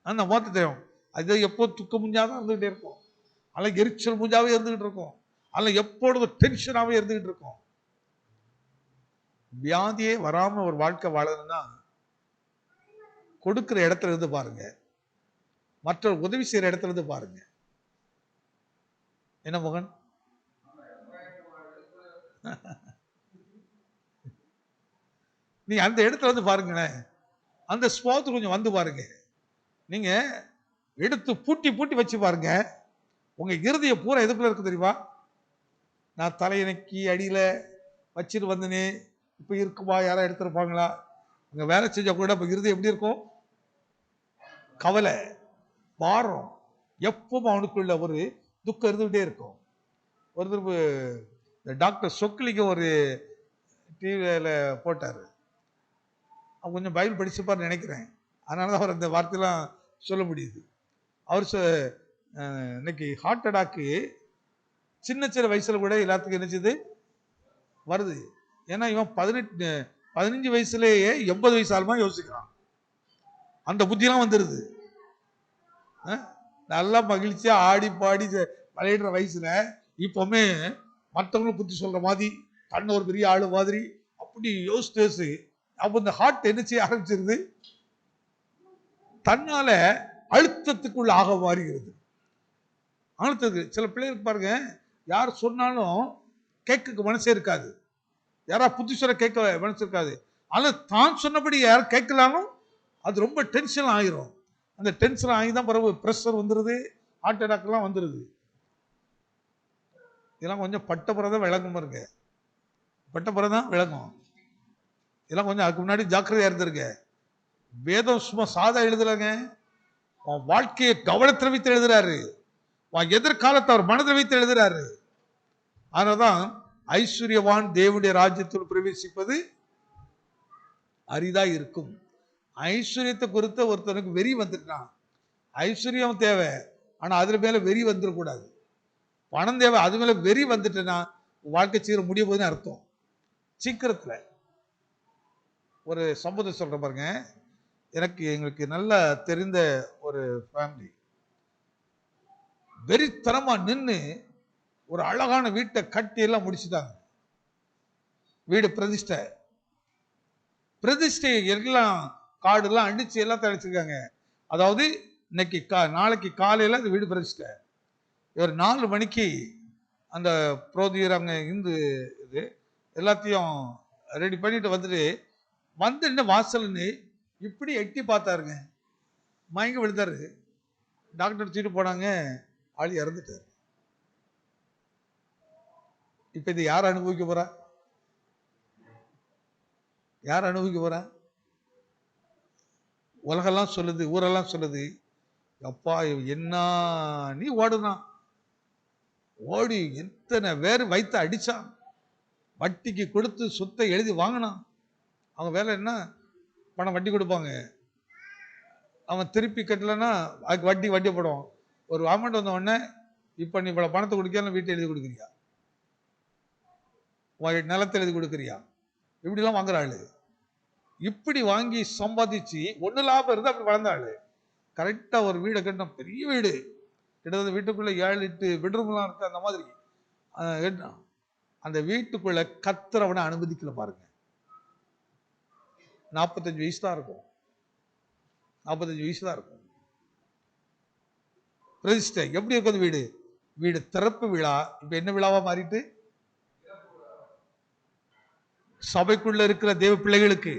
அந்த முகத்தை தெரியும். அது எப்போ துக்க முஞ்சாதான் இருந்துகிட்டே இருக்கும், அல்ல எரிச்சல் முஞ்சாவே இருந்துகிட்டு இருக்கும், அல்ல எப்பொழுது டென்ஷனாவே இருந்துகிட்டு இருக்கும். வியாதியே வராம ஒரு வாழ்க்கை வாழணும்னா கொடுக்கிற இடத்துல இருந்து பாருங்க, மற்ற உதவி செய்யற இடத்துல இருந்து பாருங்க. என்ன மகன், நீ அந்த இடத்துல வந்து பாருங்களேன், அந்த ஸ்பாட் கொஞ்சம் வந்து பாருங்க. நீங்க எடுத்து பூட்டி பூட்டி வச்சு பாருங்க, உங்க இறுதிய பூரா எதுக்குள்ள இருக்கு தெரியுமா, நான் தலையணைக்கு அடியில வச்சுட்டு வந்தனே இப்ப இருக்குமா, யாரா எடுத்திருப்பாங்களா, அங்க வேலை செஞ்சா கூட இப்ப இறுதி எப்படி இருக்கும், கவலை பாரம், எப்பவும் அவனுக்குள்ள ஒரு துக்கம் இருந்துகிட்டே இருக்கும். ஒரு திரும்ப டாக்டர் சொக்லிங்க ஒரு டிவியில போட்டாரு, அவன் கொஞ்சம் பைபிள் படிச்சுப்பான்னு நினைக்கிறேன், அதனாலதான் அவர் அந்த வார்த்தையெல்லாம் சொல்ல முடியுது. அவர் இன்னைக்கு ஹார்ட் அட்டாக்கு சின்ன சின்ன வயசுல கூட எல்லாத்துக்கும் என்னச்சது வருது. ஏன்னா இவன் 15 வயசுலேயே 80 வயசு ஆளுமா யோசிக்கிறான், அந்த புத்தியெல்லாம் வந்துருது. நல்லா மகிழ்ச்சியா ஆடி பாடி விளையாடுற வயசுல இப்பவுமே மற்றவங்களும் புத்தி சொல்ற மாதிரி தன்ன ஒரு பெரிய ஆளு மாதிரி அப்படி யோசிச்சு அப்ப இந்த ஹார்ட் என்ன செய்ய ஆரம்பிச்சிருது, தன்னால அழுத்தத்துக்குள்ள ஆக மாறுகிறது. அழுத்தத்துக்கு சில பிள்ளைகளுக்கு பாருங்க, யார் சொன்னாலும் கேட்க மனசே இருக்காது, யாரா புத்தி சொல்ல கேட்க மனசு இருக்காது, ஆனால் தான் சொன்னபடி யாரும் கேட்கலாலும் அது ரொம்ப டென்ஷன் ஆகிரும். அந்த டென்ஷன் ஆகி தான் பிறகு ப்ரெஷர் வந்துடுது, ஹார்ட் அட்டாக்லாம் வந்துடுது. இதெல்லாம் கொஞ்சம் பட்ட பிறகு விளங்கும் பாருங்க. பட்ட பிறகுதான் விளங்கும். இதெல்லாம் கொஞ்சம் அதுக்கு முன்னாடி ஜாக்கிரதையா இருந்திருக்க. வேதம் சும்மா சாதா எழுதுறாங்க, உன் வாழ்க்கையை கவனத்தில் வைத்து எழுதுறாரு, உன் எதிர்காலத்தை அவர் மனதில் வைத்து எழுதுறாரு. அதனால்தான் ஐஸ்வர்யவான் தேவனுடைய ராஜ்யத்தில் பிரவேசிப்பது அரிதா இருக்கும். ஐஸ்வர்யத்தை குறித்த ஒருத்தனுக்கு வெறி வந்துட்டான். ஐஸ்வர்யம் தேவை, ஆனா அதுல மேல வெறி வந்துடக்கூடாது. பணம் தேவை, அது மேல வெறி வந்துட்டுன்னா வாழ்க்கை சீர முடிய போதுன்னு அர்த்தம். சீக்கிரத்துல ஒரு சம்பவத்தை சொல்ற பாருங்க. எங்களுக்கு நல்லா தெரிந்த ஒரு ஃபேமிலி வெறித்தனமா நின்று ஒரு அழகான வீட்டை கட்டி எல்லாம் முடிச்சுட்டாங்க. வீடு பிரதிஷ்டை எல்லாம் காடுலாம் அடிச்சு எல்லாம் அடிச்சிருக்காங்க. அதாவது நாளைக்கு காலையில அந்த வீடு பிரதிஷ்டை. ஒரு 4 மணிக்கு அந்த புரோதியர் அங்க இந்து இது எல்லாத்தையும் ரெடி பண்ணிட்டு வந்துட்டு என்ன வாசல்னு இப்படி எட்டி பார்த்தாருங்க. மயங்கி விழுந்தாரு. டாக்டர் தூக்கிட்டு போனாங்க. ஆளு இறந்துட்டாரு. இப்ப இது யார் அனுபவிக்க போறா? யார் அனுபவிக்க போறா? உலகெல்லாம் சொல்லுது, ஊரெல்லாம் சொல்லுது, அப்பா என்ன நீ ஓடுனான், ஓடி எத்தனை பேர் வைத்து அடிச்சான், வட்டிக்கு கொடுத்து சொத்தை எழுதி வாங்கினான். அவங்க வேலை என்ன? பணம் வட்டி கொடுப்பாங்க. அவன் திருப்பி கட்டலன்னா அதுக்கு வட்டி போடுவான். ஒரு அமௌண்ட் வந்த உடனே இப்ப நீ இவ்வளவு பணத்தை கொடுக்கல, வீட்டை எழுதி கொடுக்குறியா, நிலத்தை எழுதி கொடுக்குறியா, இப்படிலாம் வாங்குற ஆளு. இப்படி வாங்கி சம்பாதிச்சு ஒண்ணு லாபம் இருந்து அப்படி வளர்ந்த ஆளு. கரெக்டா ஒரு வீடை கட்டின, பெரிய வீடு, கிட்டத்தட்ட வீட்டுக்குள்ள 7-8 பெட்ரூம்லாம் இருக்கு. அந்த மாதிரி அந்த வீட்டுக்குள்ள கத்துறவனை அனுமதிக்கல பாருங்க. 45 வயசு தான் இருக்கும். 45 வயசு தான் இருக்கும். பிரதிஷ்டை எப்படி இருக்குது வீடு? வீடு திறப்பு விழா. இப்ப என்ன விழாவா மாறிட்டு? சபைக்குள்ள இருக்கிற தேவ பிள்ளைகளுக்கு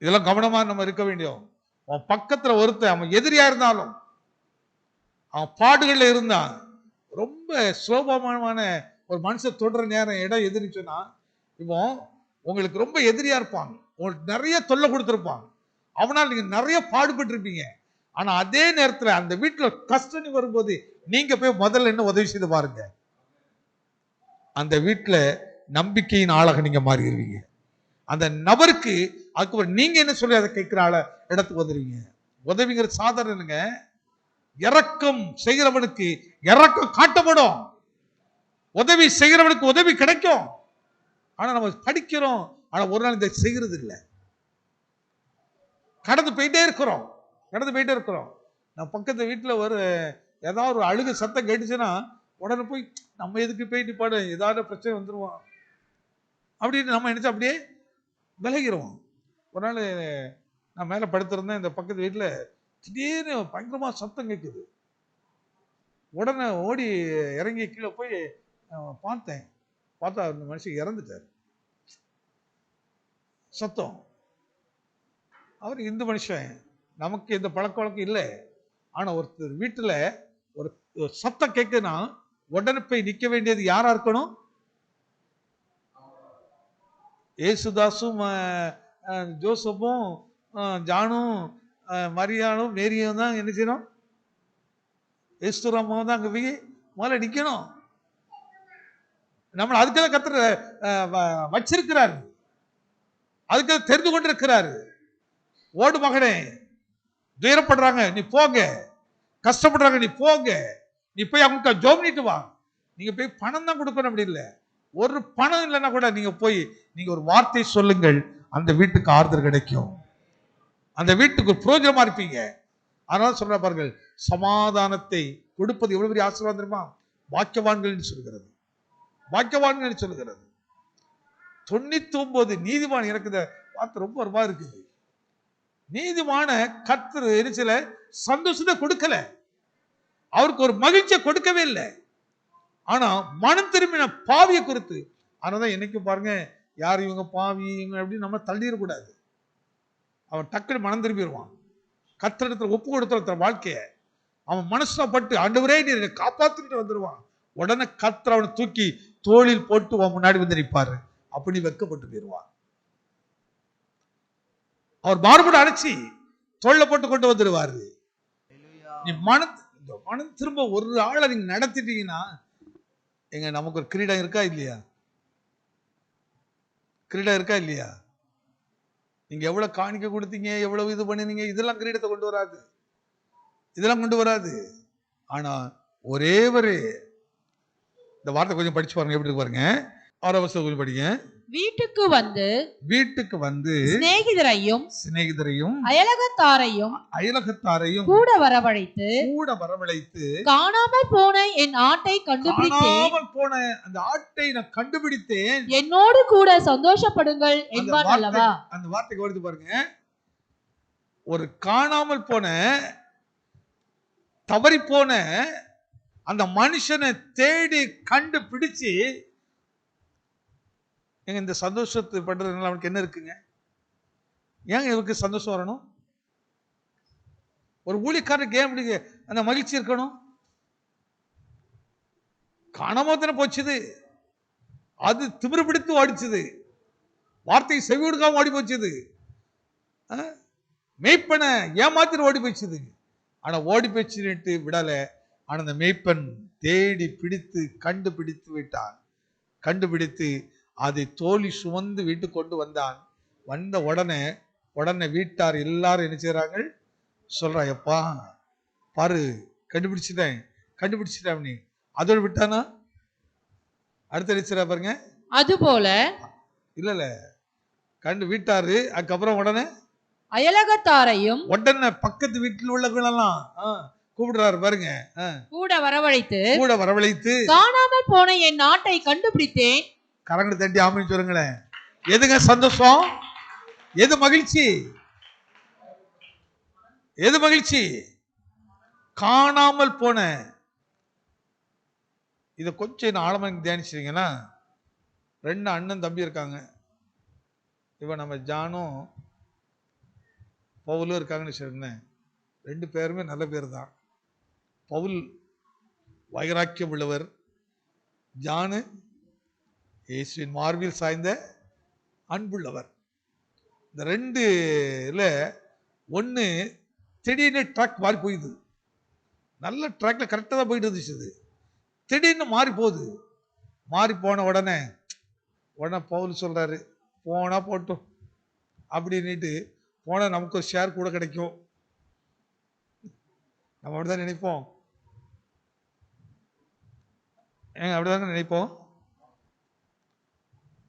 இதெல்லாம் கவனமா நம்ம இருக்க வேண்டியும். அவன் பக்கத்துல ஒருத்தன் அவன் எதிரியா இருந்தாலும், அவன் பாடுகள்ல இருந்தான், ரொம்ப சுலபமான ஒரு மனுஷன் தொடர நேரம் இடம் எதிரின்னு சொன்னா, இப்போ உங்களுக்கு ரொம்ப எதிரியா இருப்பாங்க, உங்களுக்கு நிறைய தொல்லை கொடுத்துருப்பாங்க, அவனால் நீங்க நிறைய பாடுபட்டு இருப்பீங்க. ஆனா அதே நேரத்துல அந்த வீட்டுல கஷ்டம் வரும்போது நீங்க போய் முதல்ல என்ன உதவி செய்து பாருங்க. அந்த வீட்டுல நம்பிக்கையின் ஆளாக நீங்க மாறிடுவீங்க. அந்த நபருக்கு அதுக்கு நீங்க என்ன சொல்லி அதை கேட்கிற ஆள இடத்துக்கு வந்துடுவீங்க. உதவிங்கிறது சாதாரணங்க. இரக்கம் செய்கிறவனுக்கு இரக்கம் காட்டப்படும். உதவி செய்கிறவனுக்கு உதவி கிடைக்கும். ஆனா நம்ம படிக்கிறோம், ஆனா ஒரு நாள் இதை செய்கிறது இல்லை. கடந்து போயிட்டே இருக்கிறோம். நான் பக்கத்து வீட்டுல ஒரு ஏதாவது ஒரு அழுகு சத்தம் கேட்டுச்சுன்னா உடனே போய் நம்ம எதுக்கு போயிட்டு பாடு, ஏதாவது பிரச்சனை வந்துருவோம் அப்படின்னு நம்ம நினைச்சு அப்படியே விலகிறோம். ஒரு நாள் நான் மேல படுத்திருந்தேன். இந்த பக்கத்து வீட்டுல திடீர்னு பயங்கரமா சத்தம் கேட்குது. உடனே ஓடி இறங்கி கீழே போய் பார்த்தா அந்த மனுஷன் இறந்துட்டார். சத்தம். அவர் இந்து மனுஷன், நமக்கு இந்த பழக்க வழக்கம் இல்லை. ஆனா ஒருத்தர் வீட்டுல ஒரு சத்தம் கேட்குன்னா உடனே போய் நிக்க வேண்டியது யாரா இருக்கணும்? ஏசுதாசும் ஜோசப்பும் ஜானும் மரியானும் மேரியும் தான் என்ன செய்யணும்? ஏசுராமாவும் தான் அங்க போய் முதல்ல நிக்கணும். நம்மளை அதுக்காக கத்துற வச்சிருக்கிறாரு, அதுக்காக தெரிந்து கொண்டிருக்கிறாரு. ஓடு மகனே, துயரப்படுறாங்க நீ போங்க, கஷ்டப்படுறாங்க நீ போங்க, நீ போய் அவங்க ஜோம் பண்ணிட்டு வா. நீங்க போய் பணம் தான் கொடுக்கணும் அப்படி இல்லை. ஒரு பணம் இல்லைன்னா கூட நீங்க போய் நீங்க ஒரு வார்த்தை சொல்லுங்கள், அந்த வீட்டுக்கு ஆறுதல் கிடைக்கும், அந்த வீட்டுக்கு பிரயோஜனமா இருப்பீங்க. அதனால சொல்ற பாருங்கள், சமாதானத்தை கொடுப்பது எவ்வளவு பெரிய ஆசீர்வாதம் தெரியுமா? வாக்கியவான்கள் என்று சொல்கிறது. 99 நீதிமான். எனக்கு இந்த வார்த்தை ரொம்ப ஒரு மாதிரி இருக்குது. நீதிமான கர்த்தர் எரிச்சல சந்தோஷத்தை கொடுக்கல, அவருக்கு ஒரு மகிழ்ச்சியை கொடுக்கவே இல்லை. ஆனா மனம் திரும்பின பாவியை குறித்து, அதனாலதான் என்னைக்கு பாருங்க, யார் இவங்க பாவி அப்படின்னு நம்ம தள்ளிடக்கூடாது. அவன் டக்குனு மனம் திரும்பிடுவான். கர்த்தரிடத்துல ஒப்பு கொடுத்த வாழ்க்கைய அவன் மனசுப்பட்டு ஆண்டவரே நீ காப்பாத்திட்டு வந்துடுவான். உடனே கர்த்தர் அவனை தூக்கி தோளில் போட்டு அவன் முன்னாடி வந்து நிற்பாரு. அப்படி வெட்கப்பட்டு போயிடுவான். அவர் மாறுபட அழைச்சி தோள்ல போட்டு கொண்டு வந்துடுவாரு. நீ மனம் திரும்ப ஒரு ஆளை நீங்க நடத்திட்டீங்கன்னா, எங்க நமக்கு ஒரு கிரீடம் இருக்கா இல்லையா? கிரீடம் இருக்கா இல்லையா? நீங்க எவ்வளவு காணிக்க கொடுத்தீங்க, எவ்வளவு இது பண்ணினீங்க, இதெல்லாம் கிரீடத்தை கொண்டு வராது, இதெல்லாம் கொண்டு வராது. ஆனா ஒரே ஒரு இந்த வார்த்தை கொஞ்சம் படிச்சு பாருங்க, எப்படி பாருங்க. 6 கொஞ்சம் படிங்க. வீட்டுக்கு வந்து சிநேகிதரையும் அயலகத்தாரையும் கூட வரவழைத்து காணாமல் போன அந்த ஆட்டை நான் கண்டுபிடித்தேன், என்னோடு கூட சந்தோஷப்படுங்கள் என்பார் அல்லவா? அந்த வார்த்தைக்கு வருது பாருங்க. ஒரு காணாமல் போன, தவறி போன அந்த மனுஷனை தேடி கண்டுபிடிச்சு, எங்க இந்த சந்தோஷத்தை பண்றதுனால அவனுக்கு என்ன இருக்குங்க? ஏங்க இவருக்கு சந்தோஷம் வரணும்? ஒரு ஊழியக்காரனுக்கு ஏன் அப்படி அந்த மகிழ்ச்சி இருக்கணும்? காணாம தானே போச்சுது, அது திமிரு பிடித்து ஓடிச்சுது, வார்த்தை செவி கொடுக்காம ஓடி போச்சுது, மெய்ப்பனை ஏமாத்திட்டு ஓடி போச்சுது. ஆனா ஓடி போச்சுட்டு விடல. ஆனா அந்த மெய்ப்பன் தேடி பிடித்து கண்டுபிடித்து விட்டான். கண்டுபிடித்து அதை தோழி சுமந்து வீட்டுக்கு கொண்டு வந்தான். வந்த உடனே வீட்டார் எல்லாரும் என்ன செய்யறாங்க? சொல்றான், எப்பா பாரு கண்டுபிடிச்சிட்டேன் நீ. அதோட விட்டானா? அடுத்த நினைச்சிடா பாருங்க. அது போல இல்ல வீட்டாரு, அதுக்கப்புறம் உடனே அயலகத்தாரையும் உடனே பக்கத்து வீட்டில் உள்ளவங்களெல்லாம் கூப்பிடுறாரு பாருங்க. கூட வரவழைத்து காணாமல் போன என் நாட்டை கண்டுபிடித்தேன். கரங்களை தட்டி ஆமென் சொல்லுங்களேன். எதுங்க சந்தோஷம்? எது மகிழ்ச்சி? காணாமல் போன. இத கொஞ்சம் ஆழமா தியானிச்சீங்கன்னா, 2 அண்ணன் தம்பி இருக்காங்க. இவன் நம்ம ஜானும் பவுலும் இருக்காங்கன்னு சொல்றேன். 2 பேருமே நல்ல பேர் தான். பவுல் வைராக்கியம் உள்ளவர், ஜானு இயேசுவின் மார்பில் சாய்ந்த அன்புள்ளவர். இந்த 2ல ஒன்று திடீர்னு ட்ராக் மாறி போயிடுது. நல்ல ட்ராக்ல கரெக்டாக தான் போயிட்டு இருந்துச்சு, திடீர்னு மாறி போகுது. மாறி போன உடனே பவுல் சொல்றாரு, போனா போட்டோம் அப்படின்ட்டு போனா நமக்கு ஒரு ஷேர் கூட கிடைக்கும். நம்ம அப்படிதான் நினைப்போம், அப்படிதாங்க நினைப்போம்.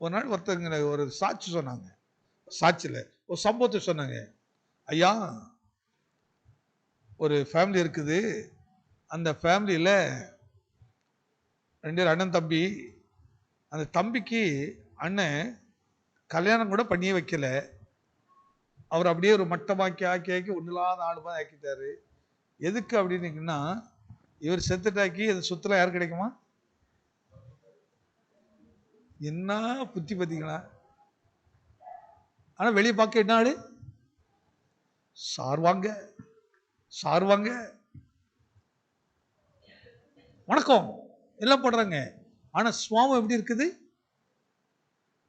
ஒரு நாள் ஒருத்தங்க ஒரு சாட்சி சொன்னாங்க. சாட்சியில் ஒரு சம்பவத்தை சொன்னாங்க. ஐயா, ஒரு ஃபேமிலி இருக்குது, அந்த ஃபேமிலியில் 2 அண்ணன் தம்பி. அந்த தம்பிக்கு அண்ணன் கல்யாணம் கூட பண்ணியே வைக்கல. அவர் அப்படியே ஒரு மட்டமாக்கி ஆக்கி ஒன்றில்லாத ஆளுமா ஆக்கிட்டாரு. எதுக்கு அப்படின்னீங்கன்னா, இவர் செத்துட்டாக்கி அது சொத்துல யார் கிடைக்குமா? என்ன புத்தி பார்த்தீங்களா? ஆனா வெளியே பார்க்க என்ன ஆளு? சார்வாங்க வணக்கம் எல்லாம் போடுறாங்க. ஆனா சுவாமம் எப்படி இருக்குது?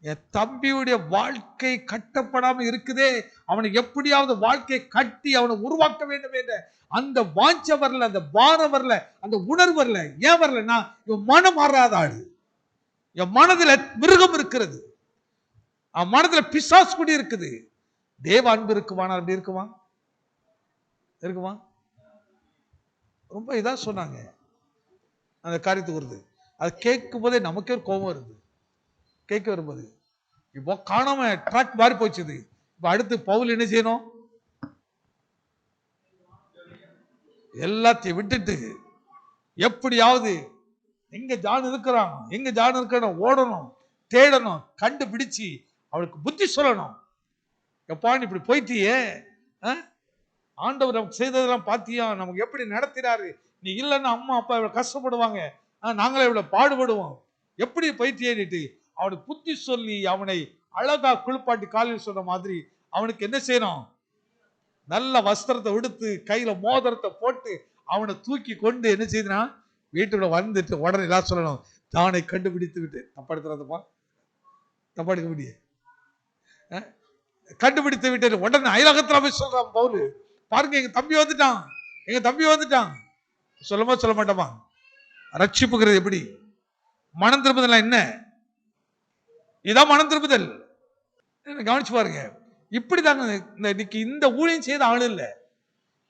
என் தம்பியுடைய வாழ்க்கை கட்டப்படாம இருக்குதே, அவனுக்கு எப்படியாவது வாழ்க்கை கட்டி அவனை உருவாக்க வேண்டும் என்ற அந்த வாஞ்சை வரல, அந்த பாரம் வரல, அந்த உணர்வு வரல. ஏன் வரலன்னா, இவன் மனம் மாறாத ஆளு. என் மனதுல மிருகம் இருக்கிறது, அவன் மனதுல பிசாசு குடி இருக்குது. தேவ அன்பு இருக்குமானால் அப்படி இருக்குமா? ரொம்ப இதா சொன்னாங்க. அந்த காரியத்துக்கு வருது. அது கேட்கும் போதே நமக்கே ஒரு கோபம் வருது. கேட்க வரும்போது இப்போ காணாம ட்ராக் மாறி போச்சுது. இப்ப அடுத்து பவுல் என்ன செய்யணும்? எல்லாத்தையும் விட்டுட்டு எப்படியாவது எங்க ஜான் இருக்கிறான் ஓடணும், தேடணும், கண்டுபிடிச்சு அவளுக்கு புத்தி சொல்லணும். எப்பான்னு இப்படி போயிட்டியே, ஆண்டவர் நமக்கு செய்ததெல்லாம் பார்த்தியா, நமக்கு எப்படி நடத்தினாரு, நீ இல்லைன்னா அம்மா அப்பா இவ்வளவு கஷ்டப்படுவாங்க, நாங்களே இவ்வளவு பாடுபடுவோம், எப்படி போயிட்டியேன்னுட்டு அவனுக்கு புத்தி சொல்லி அவனை அழகா குளிப்பாட்டி காலையில் சொன்ன மாதிரி அவனுக்கு என்ன செய்யணும்? நல்ல வஸ்திரத்தை உடுத்து கையில மோதிரத்தை போட்டு அவனை தூக்கி கொண்டு என்ன செய்தான்? வீட்டுக்குள்ள வந்துட்டு உடனே எல்லாம் சொல்லணும், தானை கண்டுபிடித்து விட்டு. தப்படுத்துறதுப்பா, தப்பா எடுக்க முடியும். கண்டுபிடித்து விட்டு உடனே அயலகத்துல போய் சொல்றான் பவுல், பாருங்க எங்க தம்பி வந்துட்டான், எங்க தம்பி வந்துட்டான். சொல்லமா சொல்ல மாட்டோமா? ரட்சிப்புங்கிறது எப்படி? மனம் திரும்புதல் என்ன? இதான் மனம் திரும்புதல். கவனிச்சு பாருங்க. இப்படிதாங்க இன்னைக்கு இந்த ஊழியம் செய்த ஆளு இல்ல,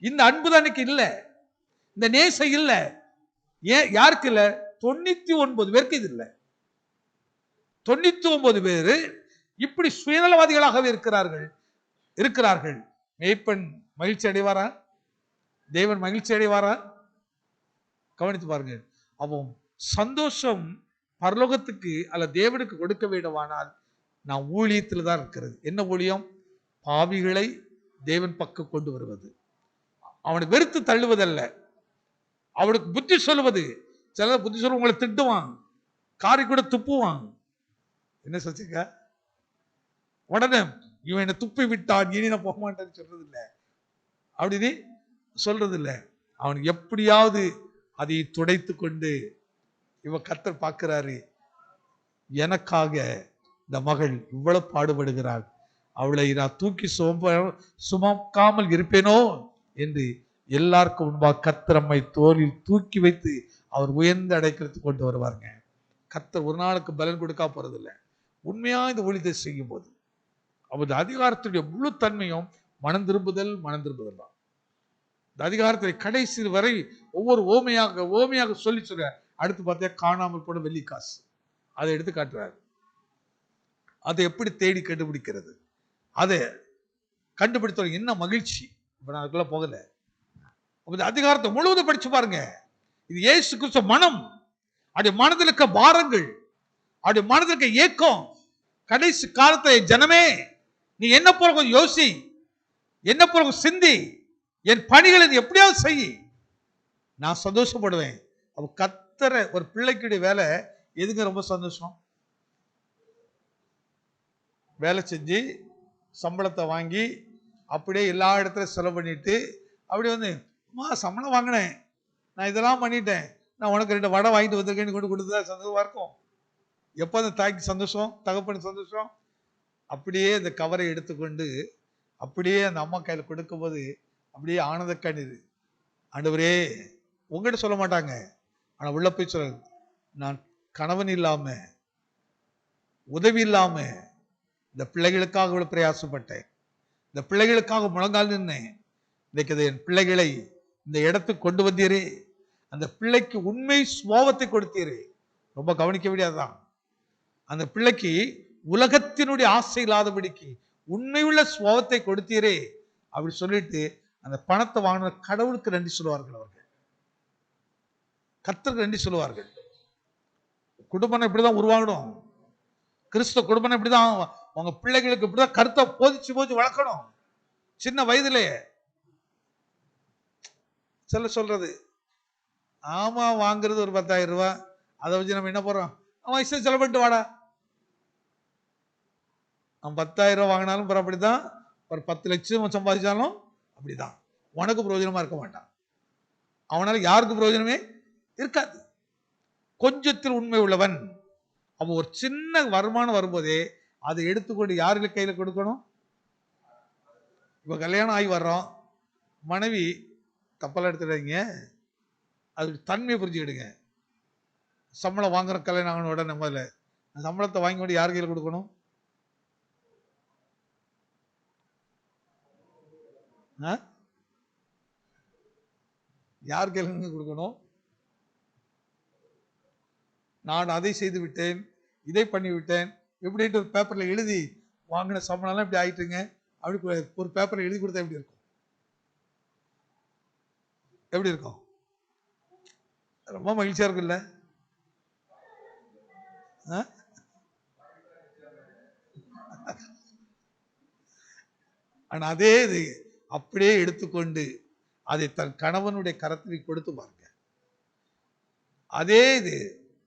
இந்த அன்பு தான் இன்னைக்கு இல்ல, இந்த நேசம் இல்ல. ஏன் யாருக்கு இல்ல? 99 பேருக்கு இது இல்ல. 99 பேரு இப்படி சுயநலவாதிகளாகவே இருக்கிறார்கள். மேய்ப்பன் மகிழ்ச்சி அடைவாரா? தேவன் மகிழ்ச்சி அடைவாரா? கவனித்து பாருங்க. அவன் சந்தோஷம் பரலோகத்துக்கு அல்ல தேவனுக்கு கொடுக்க வேண்டுமானால் நான் ஊழியத்தில் தான் இருக்கிறது. என்ன ஊழியம்? பாவிகளை தேவன் பக்கம் கொண்டு வருவது, அவனை வெறுத்து தள்ளுவதல்ல, அவனுக்கு புத்தி சொல்லுவது. சில புத்தி சொல்ல உங்களை திட்டுவான், காரி கூட துப்புவான். என்ன சொல்லிக்க? உடனே இவன் என்ன துப்பி விட்டான், இனி நான் போக மாட்டேன்னு சொல்றது இல்லை, அப்படி சொல்றது இல்லை. அவனுக்கு எப்படியாவது அதை துடைத்து கொண்டு இவன் கர்த்தர் பார்க்கிறாரு, எனக்காக இந்த மகள் இவ்வளவு பாடுபடுகிறாள், அவளை நான் தூக்கி சுமக்காமல் இருப்பேனோ என்று எல்லாருக்கும் முன்பாக கர்த்தர் நம்மை தோளில் தூக்கி வைத்து அவர் உயர்ந்த அடைக்கிறதுக்கு கொண்டு வருவாருங்க. கர்த்தர் ஒரு நாளுக்கு பலன் கொடுக்கா போறதில்லை. உண்மையா இந்த ஊழியத்தை செய்யும் போது அவரது அதிகாரத்துடைய முழு தன்மையும் மனம் திரும்புதல் தான். இந்த அதிகாரத்தை கடைசி வரை ஒவ்வொரு ஓமையாக சொல்லி சொல்ற. அடுத்து பார்த்தா காணாமல் போன வெள்ளி காசு, அதை எடுத்து காட்டுறாரு. அதை எப்படி தேடி கண்டுபிடிக்கிறது, அதை கண்டுபிடித்த என்ன மகிழ்ச்சி. இப்ப நான் அதுக்குள்ள போகல. அதிகாரத்தை முழுவதும் படிச்சு பாருங்க. இது இயேசு கிறிஸ்து மனம், அப்படி மனதில் இருக்க பாரங்கள், அப்படி மனதில் இருக்க ஏக்கம். கடைசி காலத்தை ஜனமே நீ என்ன போற கொஞ்சம் யோசி, என்ன போற சிந்தி, என் பணிகளை எப்படியாவது செய், நான் சந்தோஷப்படுவேன். அப்ப கத்தர ஒரு பிள்ளைக்குடைய வேலை எதுங்க ரொம்ப சந்தோஷம்? வேலை செஞ்சு சம்பளத்தை வாங்கி அப்படியே எல்லா இடத்துல செலவு பண்ணிட்டு அப்படி வந்து சம்பளம் வாங்கினேன், நான் இதெல்லாம் பண்ணிட்டேன், நான் உனக்கு 2 வடை வாங்கிட்டு வந்திருக்கேன்னு கொண்டு கொடுத்தா சந்தோஷமா இருக்கும். எப்போ அந்த தாய்க்கு சந்தோஷம், தகப்பனுக்கு சந்தோஷம்? அப்படியே அந்த கவரை எடுத்துக்கொண்டு அப்படியே அந்த அம்மா கையில் கொடுக்கும் போது அப்படியே ஆனந்த கண்ணீர். ஆண்டவரே, உங்ககிட்ட சொல்ல மாட்டாங்க, ஆனா உள்ள போய் சொல்ல, நான் கணவன் இல்லாம உதவி இல்லாம இந்த பிள்ளைகளுக்காக இவ்வளவு பிரயாசப்பட்டேன், இந்த பிள்ளைகளுக்காக முழங்கால் நின்னேன், இன்னைக்கு என் பிள்ளைகளை இந்த இடத்துக்கு கொண்டு வந்தீரே, அந்த பிள்ளைக்கு உண்மை சுபாவத்தை கொடுத்தீரே. ரொம்ப கவனிக்க வேண்டியதுதான். அந்த பிள்ளைக்கு உலகத்தினுடைய ஆசை இல்லாதபடிக்கு உண்மையுள்ள சுபாவத்தை கொடுத்தீரே அப்படி சொல்லிட்டு அந்த பணத்தை வாங்கின கடவுளுக்கு நன்றி சொல்லுவார்கள். அவர்கள் கர்த்தருக்கு நன்றி சொல்லுவார்கள். குடும்பம் இப்படிதான் உருவாகணும். கிறிஸ்தவ குடும்பம் இப்படிதான், உங்க பிள்ளைகளுக்கு இப்படிதான் கருத்தை போதிச்சு வளர்க்கணும். சின்ன வயதிலேயே சொல்றது, ஆமா வாங்குறது ஒரு 10,000 ரூபாய், அதை வச்சு நம்ம என்ன போறோம், வயசு செலவிட்டு வாடா. அவன் 10,000 ரூபாய் வாங்கினாலும் அப்படிதான், ஒரு 10 லட்சம் சம்பாதிச்சாலும் அப்படிதான், உனக்கு பிரயோஜனமா இருக்க மாட்டான். அவனால யாருக்கு பிரயோஜனமே இருக்காது. கொஞ்சத்தில் உண்மை உள்ளவன். அப்போ ஒரு சின்ன வருமானம் வரும்போதே அதை எடுத்துக்கொண்டு யாருக்கு கையில கொடுக்கணும்? இப்ப கல்யாணம் ஆகி வர்றோம், மனைவி தப்பெல்லாம் எடுத்துடாதீங்க, அது தன்மையை புரிஞ்சுக்கிடுங்க. சம்பளம் வாங்குற கல்யாணம் ஆகணும் உடனே முதல்ல சம்பளத்தை வாங்கி கொண்டு யார் கையில் கொடுக்கணும்? யார் கையில் கொடுக்கணும்? நான் அதை செய்து விட்டேன், இதை பண்ணி விட்டேன் எப்படின்ட்டு ஒரு பேப்பர்ல எழுதி வாங்கின சம்பளம்லாம் இப்படி ஆயிட்டுங்க அப்படி ஒரு பேப்பர்ல எழுதி கொடுத்தா எப்படி இருக்கும்? எப்படி இருக்கும்? ரொம்ப மகிழ்ச்சியா இருக்குல்ல? ஆனா அதே இது அப்படியே எடுத்துக்கொண்டு அதை தன் கணவனுடைய கரத்தில் கொடுத்து பாருங்க. அதே இது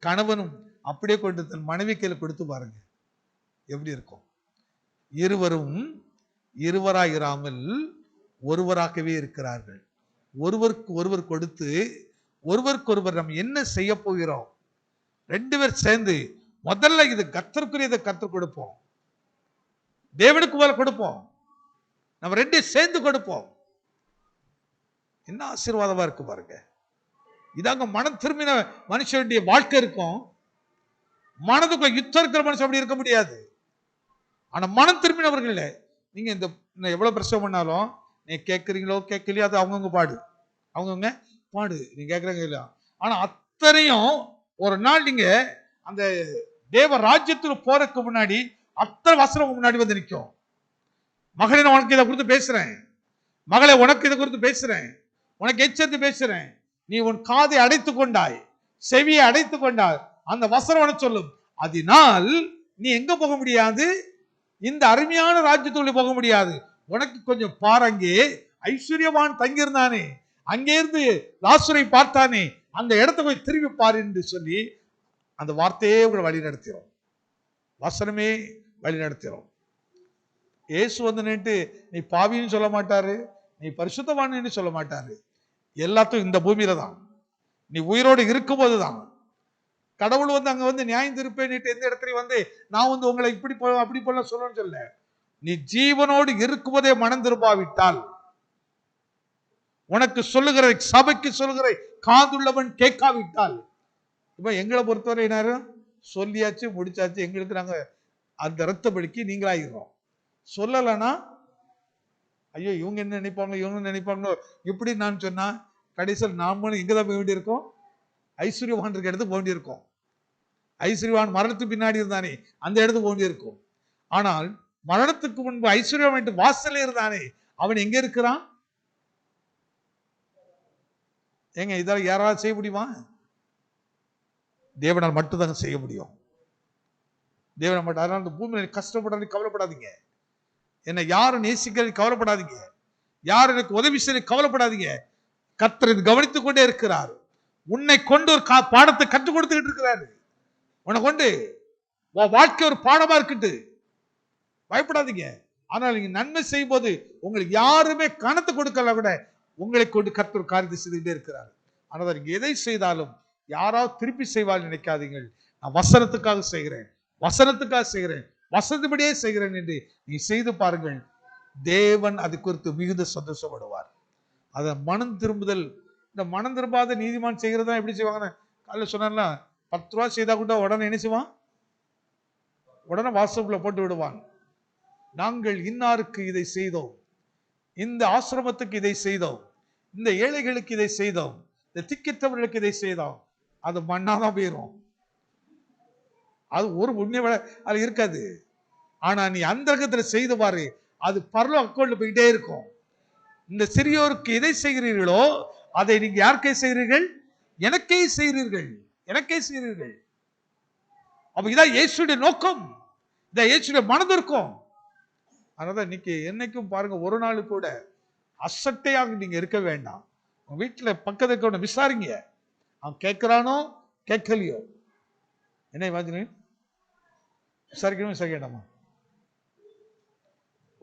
கணவனும் அப்படியே கொண்டு தன் மனைவி கையில் கொடுத்து பாருங்க, எப்படி இருக்கும்? இருவரும் இருவராயிராமல் ஒருவராகவே இருக்கிறார்கள். ஒருவருக்கு ஒருவர் கொடுத்து ஒருவருக்கு ஒருவர் நம்ம என்ன செய்ய போகிறோம், 2 பேர் சேர்ந்து முதல்ல இது கர்த்தருக்குரியதை கற்றுக் கொடுப்போம், தேவனுக்கு மேல கொடுப்போம், நம்ம ரெண்டையும் சேர்ந்து கொடுப்போம். என்ன ஆசீர்வாதமா இருக்கு பாருங்க. இதாங்க மனம் திரும்பின மனுஷனுடைய வாழ்க்கை இருக்கும். மனதுக்குள்ள யுத்தம் இருக்கிற மனுஷன் அப்படி இருக்க முடியாது. ஆனா மனம் திரும்பினவர்கள் நீங்க இந்த எவ்வளவு பிரச்சனை பண்ணாலும் நீங்க கேட்கறீங்களோ கேட்கலையோ அது அவங்கவுங்க பாடு, அவங்கவுங்க பாடு, நீங்க கேட்கறீங்க இல்லையா. ஆனா அத்தனையும் ஒரு நாள் நீங்க அந்த தேவ ராஜ்யத்துக்கு போறதுக்கு முன்னாடி அத்தனை வசனம் முன்னாடி வந்து நிற்கும். மகளே நான் உனக்கு இதை குறித்து பேசுறேன், மகளே உனக்கு இதை குறித்து பேசுறேன், உனக்கு எச்சரித்து பேசுறேன், நீ உன் காதை அடைத்துக் கொண்டாய், செவியை அடைத்துக் கொண்டாய், அந்த வசனம் சொல்லும். அதனால் நீ எங்க போக முடியாது, இந்த அருமையான ராஜ்யத்துக்குள்ள போக முடியாது. உனக்கு கொஞ்சம் பாருங்கே, ஐஸ்வர்யவான் தங்கியிருந்தானே, அங்கே இருந்து லாசரை பார்த்தானே, அந்த இடத்தை போய் திரும்பி பாரு என்று சொல்லி அந்த வார்த்தையே உங்களை வழி நடத்திடும், வசனமே வழி நடத்திடும். இயேசு வந்து நின்று நீ பாவின்னு சொல்ல மாட்டாரு, நீ பரிசுத்தவான்னு சொல்ல மாட்டாரு. எல்லாத்துக்கும் இந்த பூமியில தான், நீ உயிரோடு இருக்கும் போதுதான். கடவுள் வந்து அங்க வந்து நியாயம் திருப்பேன் எந்த இடத்துலயும் வந்து நான் வந்து உங்களை இப்படி அப்படி போல சொல்லணும்னு சொல்ல, நீ ஜீவனோடு இருக்கும்போதே மனம் திரும்பாவிட்டால், உனக்கு சொல்லுகிற சபைக்கு சொல்லுகிற காதுள்ளவன் கேட்காவிட்டால், இப்ப எங்களை பொறுத்தவரை என்ன சொல்லியாச்சு முடிச்சாச்சு, எங்களுக்கு நாங்க அந்த ரத்தப்படிக்கு நீங்களாகிறோம். சொல்லலைன்னா ஐயோ இவங்க என்ன நினைப்பாங்க இவங்க நினைப்பாங்க இப்படி நான் சொன்னா கடைசியில் நாமளும் எங்கதான் போக வேண்டியிருக்கோம், ஐஸ்வர்யவான் இருக்க இடத்துக்கு போக வேண்டியிருக்கோம். ஐஸ்வர்யவான் மரணத்துக்கு பின்னாடி இருந்தானே அந்த இடத்துக்கு போக வேண்டியிருக்கும். ஆனால் மரணத்துக்கு முன்பு ஐஸ்வர்யவான் வாசல்ல இருந்தானே அவன் எங்க இருக்கிறான்? ஏங்க இதெல்லாம் யாராவது செய்ய முடியுமா? தேவனால் மட்டும்தாங்க செய்ய முடியும், தேவனால் மட்டும். அதனால இந்த பூமியில கஷ்டப்படாதீங்க, கவலைப்படாதீங்க, என்னை யாரும் நேசிக்கிறது கவலைப்படாதீங்க, யார் எனக்கு உதவி செய்ய கவலைப்படாதீங்க. கர்த்தர் இது கவனித்துக் கொண்டே இருக்கிறார். உன்னை கொண்டு ஒரு பாடத்தை கற்றுக் கொடுத்துக்கிட்டு இருக்கிறாரு. உன்னை கொண்டு உன் வாழ்க்கை ஒரு பாடமா இருக்கட்டு, பயப்படாதீங்க. ஆனால் நீங்க நன்மை செய்யும் போது உங்களுக்கு யாருமே கணத்து கொடுக்கல கூட உங்களை கொண்டு கர்த்தர் காரியத்தை செய்துகிட்டே இருக்கிறார். ஆனால் நீங்க எதை செய்தாலும் யாராவது திருப்பி செய்வாள் நினைக்காதீங்கள். நான் வசனத்துக்காக செய்கிறேன், வசனத்துக்காக செய்கிறேன், வசதிபடியே செய்கிறேன் என்று நீ செய்து பாருங்கள். தேவன் அது குறித்து மிகுந்த சந்தோஷப்படுவார். அத மனம் திரும்புதல், இந்த மனம் திரும்பாத நீதிமான் செய்கிறதா எப்படி செய்வாங்க? காலையில் சொன்னா 10 ரூபா செய்தா கூட உடனே என்ன செய்வான்? உடனே வாட்ஸ்அப்ல போட்டு விடுவான், நாங்கள் இன்னாருக்கு இதை செய்தோம், இந்த ஆசிரமத்துக்கு இதை செய்தோம், இந்த ஏழைகளுக்கு இதை செய்தோம், இந்த திக்கற்றவர்களுக்கு இதை செய்தோம். அது மண்ணாதான் போயிடும், அது ஒரு உண்மை அது இருக்காது. ஆனா நீ அந்த ரகத்துல செய்து பாரு, அது பரலோக அக்கௌண்ட்ல போயிட்டே இருக்கும். இந்த சிறியோருக்கு எதை செய்கிறீர்களோ அதை நீங்க யாருக்கே செய்கிறீர்கள்? எனக்கே செய்கிறீர்கள், எனக்கே செய்கிறீர்கள். அப்ப இதான் இயேசுடைய நோக்கம், இதான் இயேசுடைய மனதிற்கும். அதனால இன்னைக்கு என்னைக்கும் பாருங்க, ஒரு நாள் கூட அசட்டையாக நீங்க இருக்க வேண்டாம். உங்க வீட்டுல பக்கத்துக்கு விசாரிங்க, அவன் கேட்கிறானோ கேட்கலையோ. என்ன வாங்கினு விசாரிக்கணும், விசாரிக்க வேண்டாமா?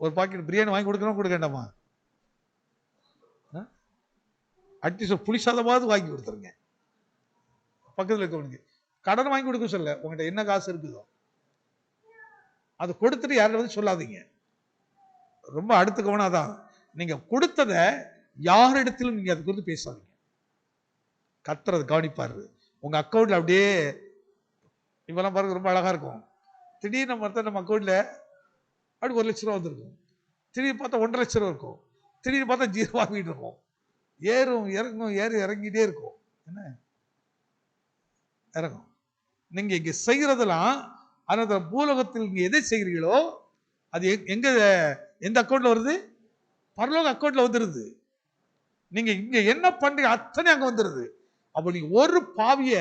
ஒரு பாக்கெட் பிரியாணி வாங்கி கொடுக்கணும், கொடுக்க வேண்டாமா? அட்லீஸ்ட் புளிசாதமாவது வாங்கி கொடுத்துருங்க. பக்கத்தில் இருக்கவனுக்கு கடன் வாங்கி கொடுக்க சொல்ல, உங்கள்கிட்ட என்ன காசு இருக்குதோ அது கொடுத்துட்டு யாரும் வந்து சொல்லாதீங்க. ரொம்ப அடுத்துக்கவனா தான் நீங்க கொடுத்தத யாரிடத்திலும் நீங்க அதை குறித்து பேசாதீங்க. கர்த்தர் அதை கவனிப்பாரு. உங்க அக்கௌண்ட்ல அப்படியே இப்பெல்லாம் பாருங்க ரொம்ப அழகா இருக்கும். திடீர்னு பார்த்தா நம்ம அக்கௌண்ட்ல அப்படி 1 லட்ச ரூபா வந்திருக்கும், திடீர்னு பார்த்தா 1.5 லட்ச ரூபா இருக்கும், திடீர்னு பார்த்தா 0 வாங்கிட்டு இருக்கும். ஏறும் இறங்கும், இறங்கிட்டே இருக்கும். என்ன இறங்கும். நீங்க இங்க செய்யறதெல்லாம் அந்த பூலோகத்தில் நீங்க எதை செய்கிறீங்களோ அது எங்க எந்த அக்கௌண்ட்ல வருது? பரலோக அக்கௌண்ட்ல வந்துருது. நீங்க இங்க என்ன பண்றீங்க அத்தனை அங்க வந்துருது. அப்ப நீங்க ஒரு பாவிய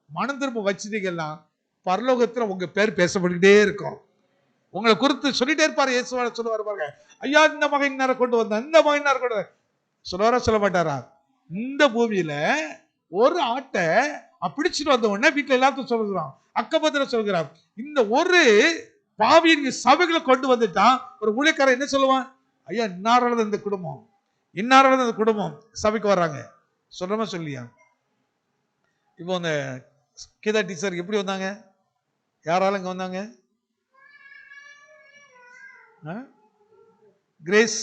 மனம் திரும்ப வச்சுட்டீங்கன்னா பரலோகத்துல உங்க பேர் பேசப்பட்டுக்கிட்டே இருக்கும். உங்களை குறித்து சொல்லிட்டே இருப்பாரு. இயேசுவான சொல்லுவாரு பாருங்க, ஐயா இந்த மகன் நேரம் கொண்டு வந்தா, இந்த மகன் நேரம் கொண்டு சொல்லுவாரா சொல்ல மாட்டாரா? இந்த பூமியில ஒரு ஆட்டை பிடிச்சிட்டு வந்த உடனே வீட்டுல எல்லாத்தையும் சொல்லுகிறான், அக்கப்பத்திர சொல்கிறான், இந்த ஒரு பாவியின் சபைகளை கொண்டு வந்துட்டான். ஒரு ஊழியக்காரன் என்ன சொல்லுவான்? ஐயா இன்னாரால இந்த குடும்பம், இன்னாரால இந்த குடும்பம் சபைக்கு வர்றாங்க சொல்றமா சொல்லியா? இப்போ அந்த கீதா டீச்சர் எப்படி வந்தாங்க? யாரால இங்க வந்தாங்க? கிரேஸ்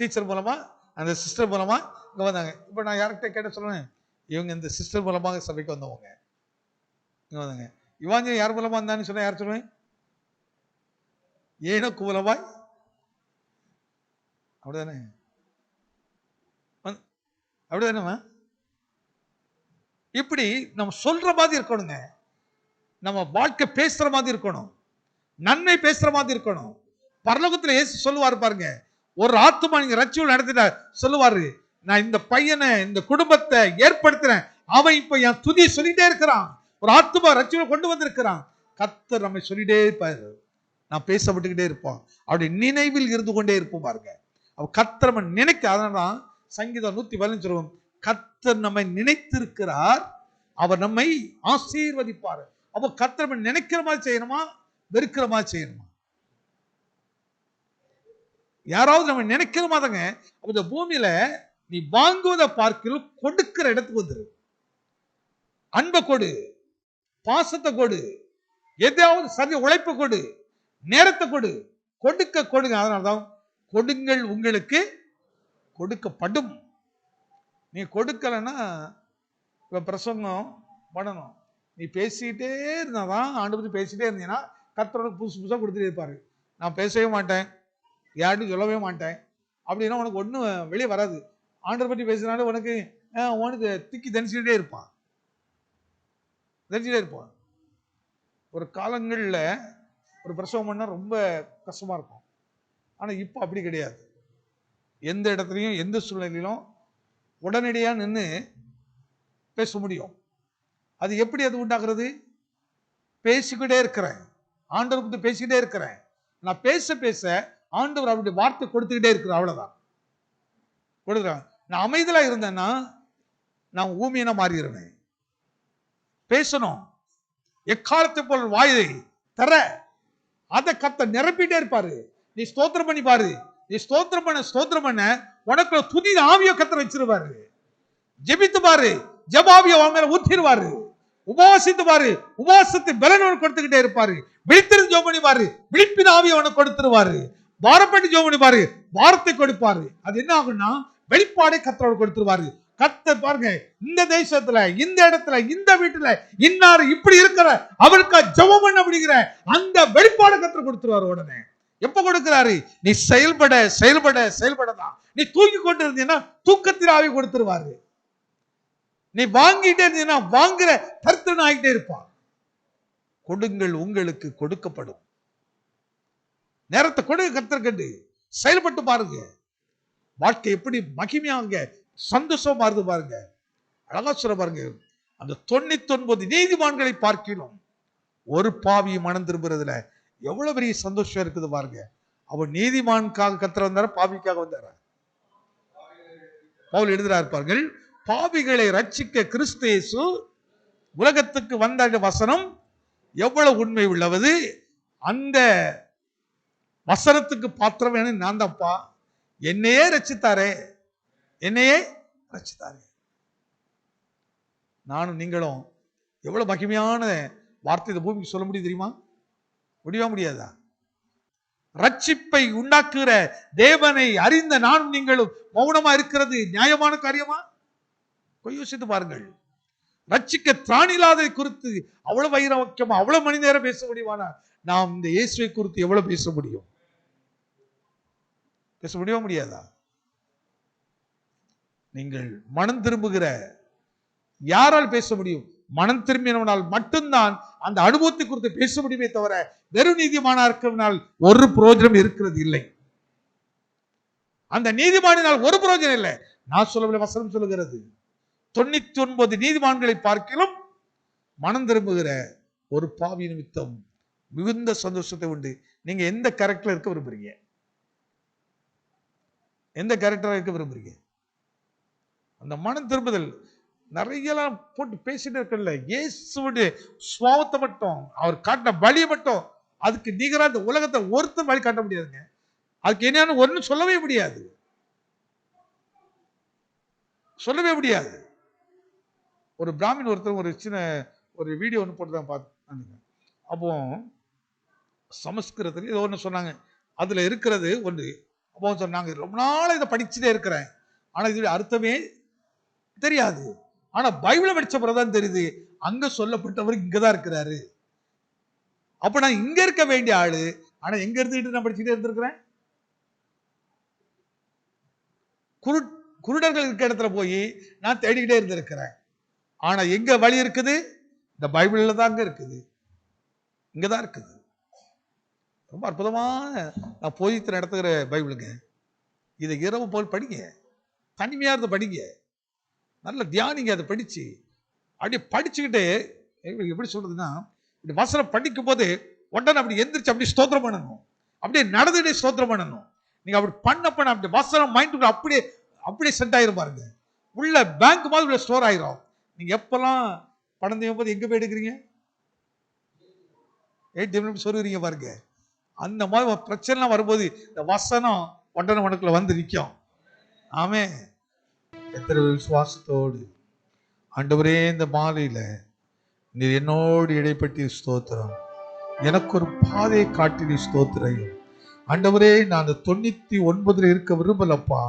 டீச்சர் மூலமா, அந்த சிஸ்டர் மூலமா இங்க வந்தாங்க. இப்ப நான் யார்கிட்ட கேட்ட சொல்லுவேன், இவங்க இந்த சிஸ்டர் மூலமாக சபைக்கு வந்தவங்க இங்க வந்தாங்க. இவாஞ்சல் யார் மூலமா வந்தான்னு சொன்னா யார் சொல்லுவேன்? ஏனோக்கு மூலமாய். அப்படிதானே? அப்படிதானே? இப்படி நம்ம சொல்ற மாதிரி இருக்கணுங்க. நம்ம வாழ்க்கை பேசுற மாதிரி இருக்கணும், நன்மை பேசுற மாதிரி இருக்கணும். பரலோகத்துல இயேசு சொல்லுவாரு பாருங்க, ஒரு ஆத்துமா நீங்க ரட்சிப்பு நடத்திட்ட சொல்லுவாரு, நான் இந்த பையனை இந்த குடும்பத்தை ஏற்படுத்துறேன், அவன் இப்ப என் துதி சொல்லிட்டே இருக்கிறான், ஒரு ஆத்துமா ரட்சிப்பு கொண்டு வந்திருக்கிறான். கர்த்தர் நம்மை சொல்லிட்டே இருப்பாரு, நான் பேசப்பட்டுக்கிட்டே இருப்போம், அப்படி நினைவில் இருந்து கொண்டே இருப்போம் பாருங்க. அவ கர்த்தர் நம்ம நினைக்க, அதனால சங்கீதம் 115 சொல்லுவோம், கர்த்தர் நம்மை நினைத்திருக்கிறார், அவர் நம்மை ஆசீர்வதிப்பார். அப்போ கர்த்தர் நம்ம நினைக்கிற மாதிரி செய்யணுமா, வெறுக்கிற மாதிரி செய்யணுமா? யாராவது நம்ம நினைக்கிற மாதிரிங்க. இந்த பூமியில நீ வாங்குவதை பார்க்கலும் கொடுக்கிற இடத்துக்கு வந்துரு. அன்பை கொடு, பாசத்தை கொடு, எதாவது சரி உழைப்பு கொடு, நேரத்தை கொடு, கொடுக்க கொடுங்க. அதனால்தான் கொடுங்கள் உங்களுக்கு கொடுக்கப்படும். நீ கொடுக்கலன்னா, இப்ப பிரசங்கம் பண்ணணும், நீ பேசிக்கிட்டே இருந்தாதான், ஆண்டு பத்தி பேசிட்டே இருந்தீங்கன்னா கர்த்தரோட புதுசு புதுசாக கொடுத்துட்டே இருப்பாரு. நான் பேசவே மாட்டேன், யார்ட்டும் சொல்லவே மாட்டேன் அப்படின்னா உனக்கு ஒன்றும் வெளியே வராது. ஆண்டரை பற்றி பேசினாலும் உனக்கு திக்கி தனிச்சுக்கிட்டே இருப்பான். ஒரு காலங்களில் ஒரு பிரசவம் பண்ணால் ரொம்ப கஷ்டமா இருக்கும். ஆனால் இப்போ அப்படி கிடையாது. எந்த இடத்துலையும் எந்த சூழ்நிலையிலும் உடனடியாக நின்று பேச முடியும். அது எப்படி அது உண்டாகிறது? பேசிக்கிட்டே இருக்கிறேன், ஆண்டவர் பற்றி பேசிக்கிட்டே இருக்கிறேன், நான் பேச பேச ஆண்டவர் அவருடைய வார்த்தை கொடுத்துக்கிட்டே இருக்கிறேன், அவ்வளவுதான் கொடுக்குறாங்க. நான் அமைதலா இருந்தேன்னா நான் ஊமியனா மாறிடுவேன். பேசணும், எக்காலத்தை போல் வாயை தர, அதை கர்த்தர் நிரப்பிட்டே இருப்பாரு. நீ ஸ்தோத்திரம் பண்ணி பாரு, நீ ஸ்தோத்திரம் பண்ண உனக்கு துதி ஆவிய கர்த்தர் வச்சிருவாரு. ஜெபித்து பாரு, ஜெபாவிய அவன் மேல ஊத்திடுவாரு. உபவாசித்து பாரு, உபவாசத்தை பலன் கொடுத்துக்கிட்டே இருப்பாரு. விழித்திருந்து ஜெபம் பண்ணி பாரு, விழிப்பின் ஆவிய அவனுக்கு கொடுத்துருவாரு. பாரப்பட்டு ஜெபம் பண்ணி பாரு, பாரத்தை கொடுப்பாரு. அது என்ன ஆகும்னா வெளிப்பாடை கர்த்தரோடு கொடுத்துருவாரு. கர்த்தர் பாருங்க, இந்த தேசத்துல, இந்த இடத்துல, இந்த வீட்டுல இன்னாரு இப்படி இருக்கிற அவருக்கு ஜெபம் பண்ண அப்படிங்கிற அந்த வெளிப்பாடை கர்த்தர் கொடுத்துருவாரு. உடனே எப்ப கொடுக்கிறாரு? நீ செயல்படதான். நீ தூங்கி கொண்டு இருந்தீங்கன்னா தூக்கத்தில் ஆவி கொடுத்துருவாரு. நீ வாங்கிட்டே இருந்தீங்கன்னா வாங்குற கர்த்தன் ஆகிட்டே இருப்பான். கொடுங்கள் உங்களுக்கு கொடுக்கப்படும். நேரத்தை கொடுங்க கர்த்தர் கண்டு செயல்பட்டு பாருங்க. வாழ்க்கை எப்படி மகிமையாக சந்தோஷமா இருந்து பாருங்க. அழகா சொல்ல பாருங்க, அந்த 99 நீதிமான்களை பார்க்கிறோம், ஒரு பாவி மனம் திரும்புறதுல எவ்வளவு பெரிய சந்தோஷம் இருக்குது பாருங்க. அவன் நீதிமானுக்காக கர்த்தர் வந்தார, பாவிக்காக வந்தார? பவுல் எழுதுறாரு பாருங்கள், பாவிகளை ரட்சிக்க கிறிஸ்து இயேசு உலகத்துக்கு வந்த வசனம் எவ்வளவு உண்மை உள்ளவது. அந்த வசனத்துக்கு பாத்திரம் வேணும் நான் தான்ப்பா. என்னையே ரட்சித்தாரே. நானும் நீங்களும் எவ்வளவு மகிமையான வார்த்தை இந்த பூமிக்கு சொல்ல முடியும் தெரியுமா? முடியாதா? ரட்சிப்பை உண்டாக்குகிற தேவனை அறிந்த நானும் நீங்களும் மௌனமா இருக்கிறது நியாயமான காரியமா? யோசித்து பாருங்கள். ரட்சிக்க திராணில்லாததை குறித்து அவ்வளவு வைராக்கியமா, அவ்வளவு மணி நேரம் பேச முடியுமானா நாம் இந்த இயேசுவை குறித்து எவ்வளவு பேச முடியும்? பேச முடியாதா? நீங்கள் மனம் திரும்புகிற யாரால் பேச முடியும்? மனம் திரும்பினவனால் மட்டும்தான் அந்த அனுபவத்தை குறித்து பேச முடியுமே தவிர வெறும் நீதிமானா இருக்கிறவனால் ஒரு பிரயோஜனம் இருக்கிறது இல்லை. அந்த நீதிமானினால் ஒரு பிரயோஜனம் இல்லை. நான் சொல்லவில்லை, வசனம் சொல்லுகிறது. 99 நீதிமான்களை பார்க்கிலும் மனம் திரும்புகிற ஒரு பாவி நிமித்தம் மிகுந்த சந்தோஷத்தை உண்டு. நீங்க எந்த கேரக்டர்ல இருக்க விரும்புறீங்க? எந்த கேரக்டரா இருக்க விரும்புறீங்க? அந்த மனம் திரும்புதல் நிறைய போட்டு பேசிட்டு இருக்கல. இயேசுடைய சுவாவத்தை மட்டும், அவர் காட்டின வழியை மட்டும், அதுக்கு நிகரா இந்த உலகத்தை ஒருத்தர் வழி காட்ட முடியாதுங்க. அதுக்கு என்னன்னு ஒன்னும் சொல்லவே முடியாது. ஒரு பிராமின் ஒருத்தர் ஒரு சின்ன ஒரு வீடியோ ஒன்று போட்டு தான் பார்த்து. அப்போ சமஸ்கிருதத்தில் ஏதோ ஒன்று சொன்னாங்க, அதுல இருக்கிறது ஒன்று. அப்போ சொன்னாங்க, ரொம்ப நாள் இதை படிச்சுட்டே இருக்கிறேன், ஆனா இதோட அர்த்தமே தெரியாது. ஆனா பைபிளை படிச்ச பிறகுதான் தெரியுது, அங்க சொல்லப்பட்டவர் இங்கதான் இருக்கிறாரு. அப்ப நான் இங்க இருக்க வேண்டிய ஆளு, ஆனா எங்க இருந்துகிட்டு நான் படிச்சுட்டே இருந்திருக்கிறேன். குருடர்கள் இருக்க இடத்துல போய் நான் தேடிக்கிட்டே இருந்திருக்கிறேன். ஆனா எங்க வழி இருக்குது? இந்த பைபிள்ல தாங்க இருக்குது, இங்கதான் இருக்குது. ரொம்ப அற்புதமான, நான் போதித்து நடத்துகிற பைபிளுங்க. இதை இரவு போல் படிங்க, தனிமையா இருந்து படிங்க, நல்ல தியானிங்க. அதை படிச்சு அப்படியே படிச்சுக்கிட்டு, எப்படி சொல்றதுன்னா, இந்த வசனம் படிக்கும் போது உடனே அப்படி எந்திரிச்சு அப்படி ஸ்தோத்திரம் பண்ணணும், அப்படியே நடந்துட்டே ஸ்தோத்திரம் பண்ணணும். நீங்க அப்படி பண்ண அப்படி வசனம் மைண்டுக்குள்ள அப்படியே அப்படியே செட் ஆயிரும் பாருங்க. உள்ள பேங்க் மாதிரி உள்ள ஸ்டோர் ஆயிரும். நீங்க எப்பெல்லாம் பணம் தேவை போது எங்க போய் எடுக்கிறீங்க? ஏடிஎம் சொல்லுறீங்க பாருங்க. அந்த மாதிரி பிரச்சனை வரும்போது இந்த வசனம் உடனே உனக்குள்ள வந்து நிற்கும். ஆமே. எத்தனை விசுவாசத்தோடு ஆண்டவரே இந்த மாலையில நீர் என்னோடு இடைப்பட்டி ஸ்தோத்திரம், எனக்கு ஒரு பாதையை காட்டி ஸ்தோத்திரையும். ஆண்டவரே, நான் அந்த 99 இருக்க விரும்பலப்பா.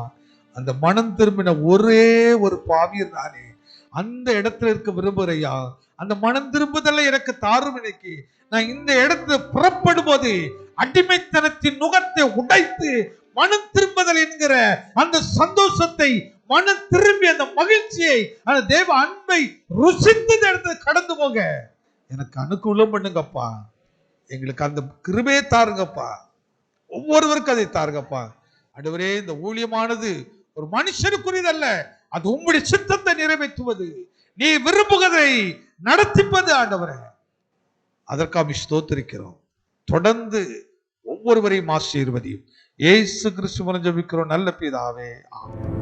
அந்த மனம் திரும்பின ஒரே ஒரு பாவியர் நானே, அந்த இடத்துல இருக்க விரும்புறையா. அந்த மனம் திரும்புதலை எனக்கு தாரும். இன்னைக்கு நான் இந்த இடத்துல புறப்படும் போது அடிமைத்தனத்தின் நுகத்தை உடைத்து மனம் திரும்புதல் என்கிற அந்த சந்தோஷத்தை, மனம் திரும்பி அந்த மகிழ்ச்சியை, அந்த தேவ அன்பை ருசித்து இடத்துல கடந்து போக எனக்கு அனுகூலம் பண்ணுங்கப்பா. எங்களுக்கு அந்த கிருபையை தாருங்கப்பா. ஒவ்வொருவருக்கும் அதை தாருங்கப்பா. ஆண்டவரே, இந்த ஊழியமானது ஒரு மனுஷனுக்குரியதல்ல, அது உம்முடைய சித்தத்தை நிறைவேற்றுவது, நீ விரும்புவதை நடத்திப்பது. ஆண்டவரே, அதற்காக ஸ்தோத்திரிக்கிறோம். தொடர்ந்து ஒவ்வொருவரையும் ஆசீர்வதியும். இயேசு கிறிஸ்துவின் ஜெபிக்கிறோம் நல்ல பிதாவே, ஆமென்.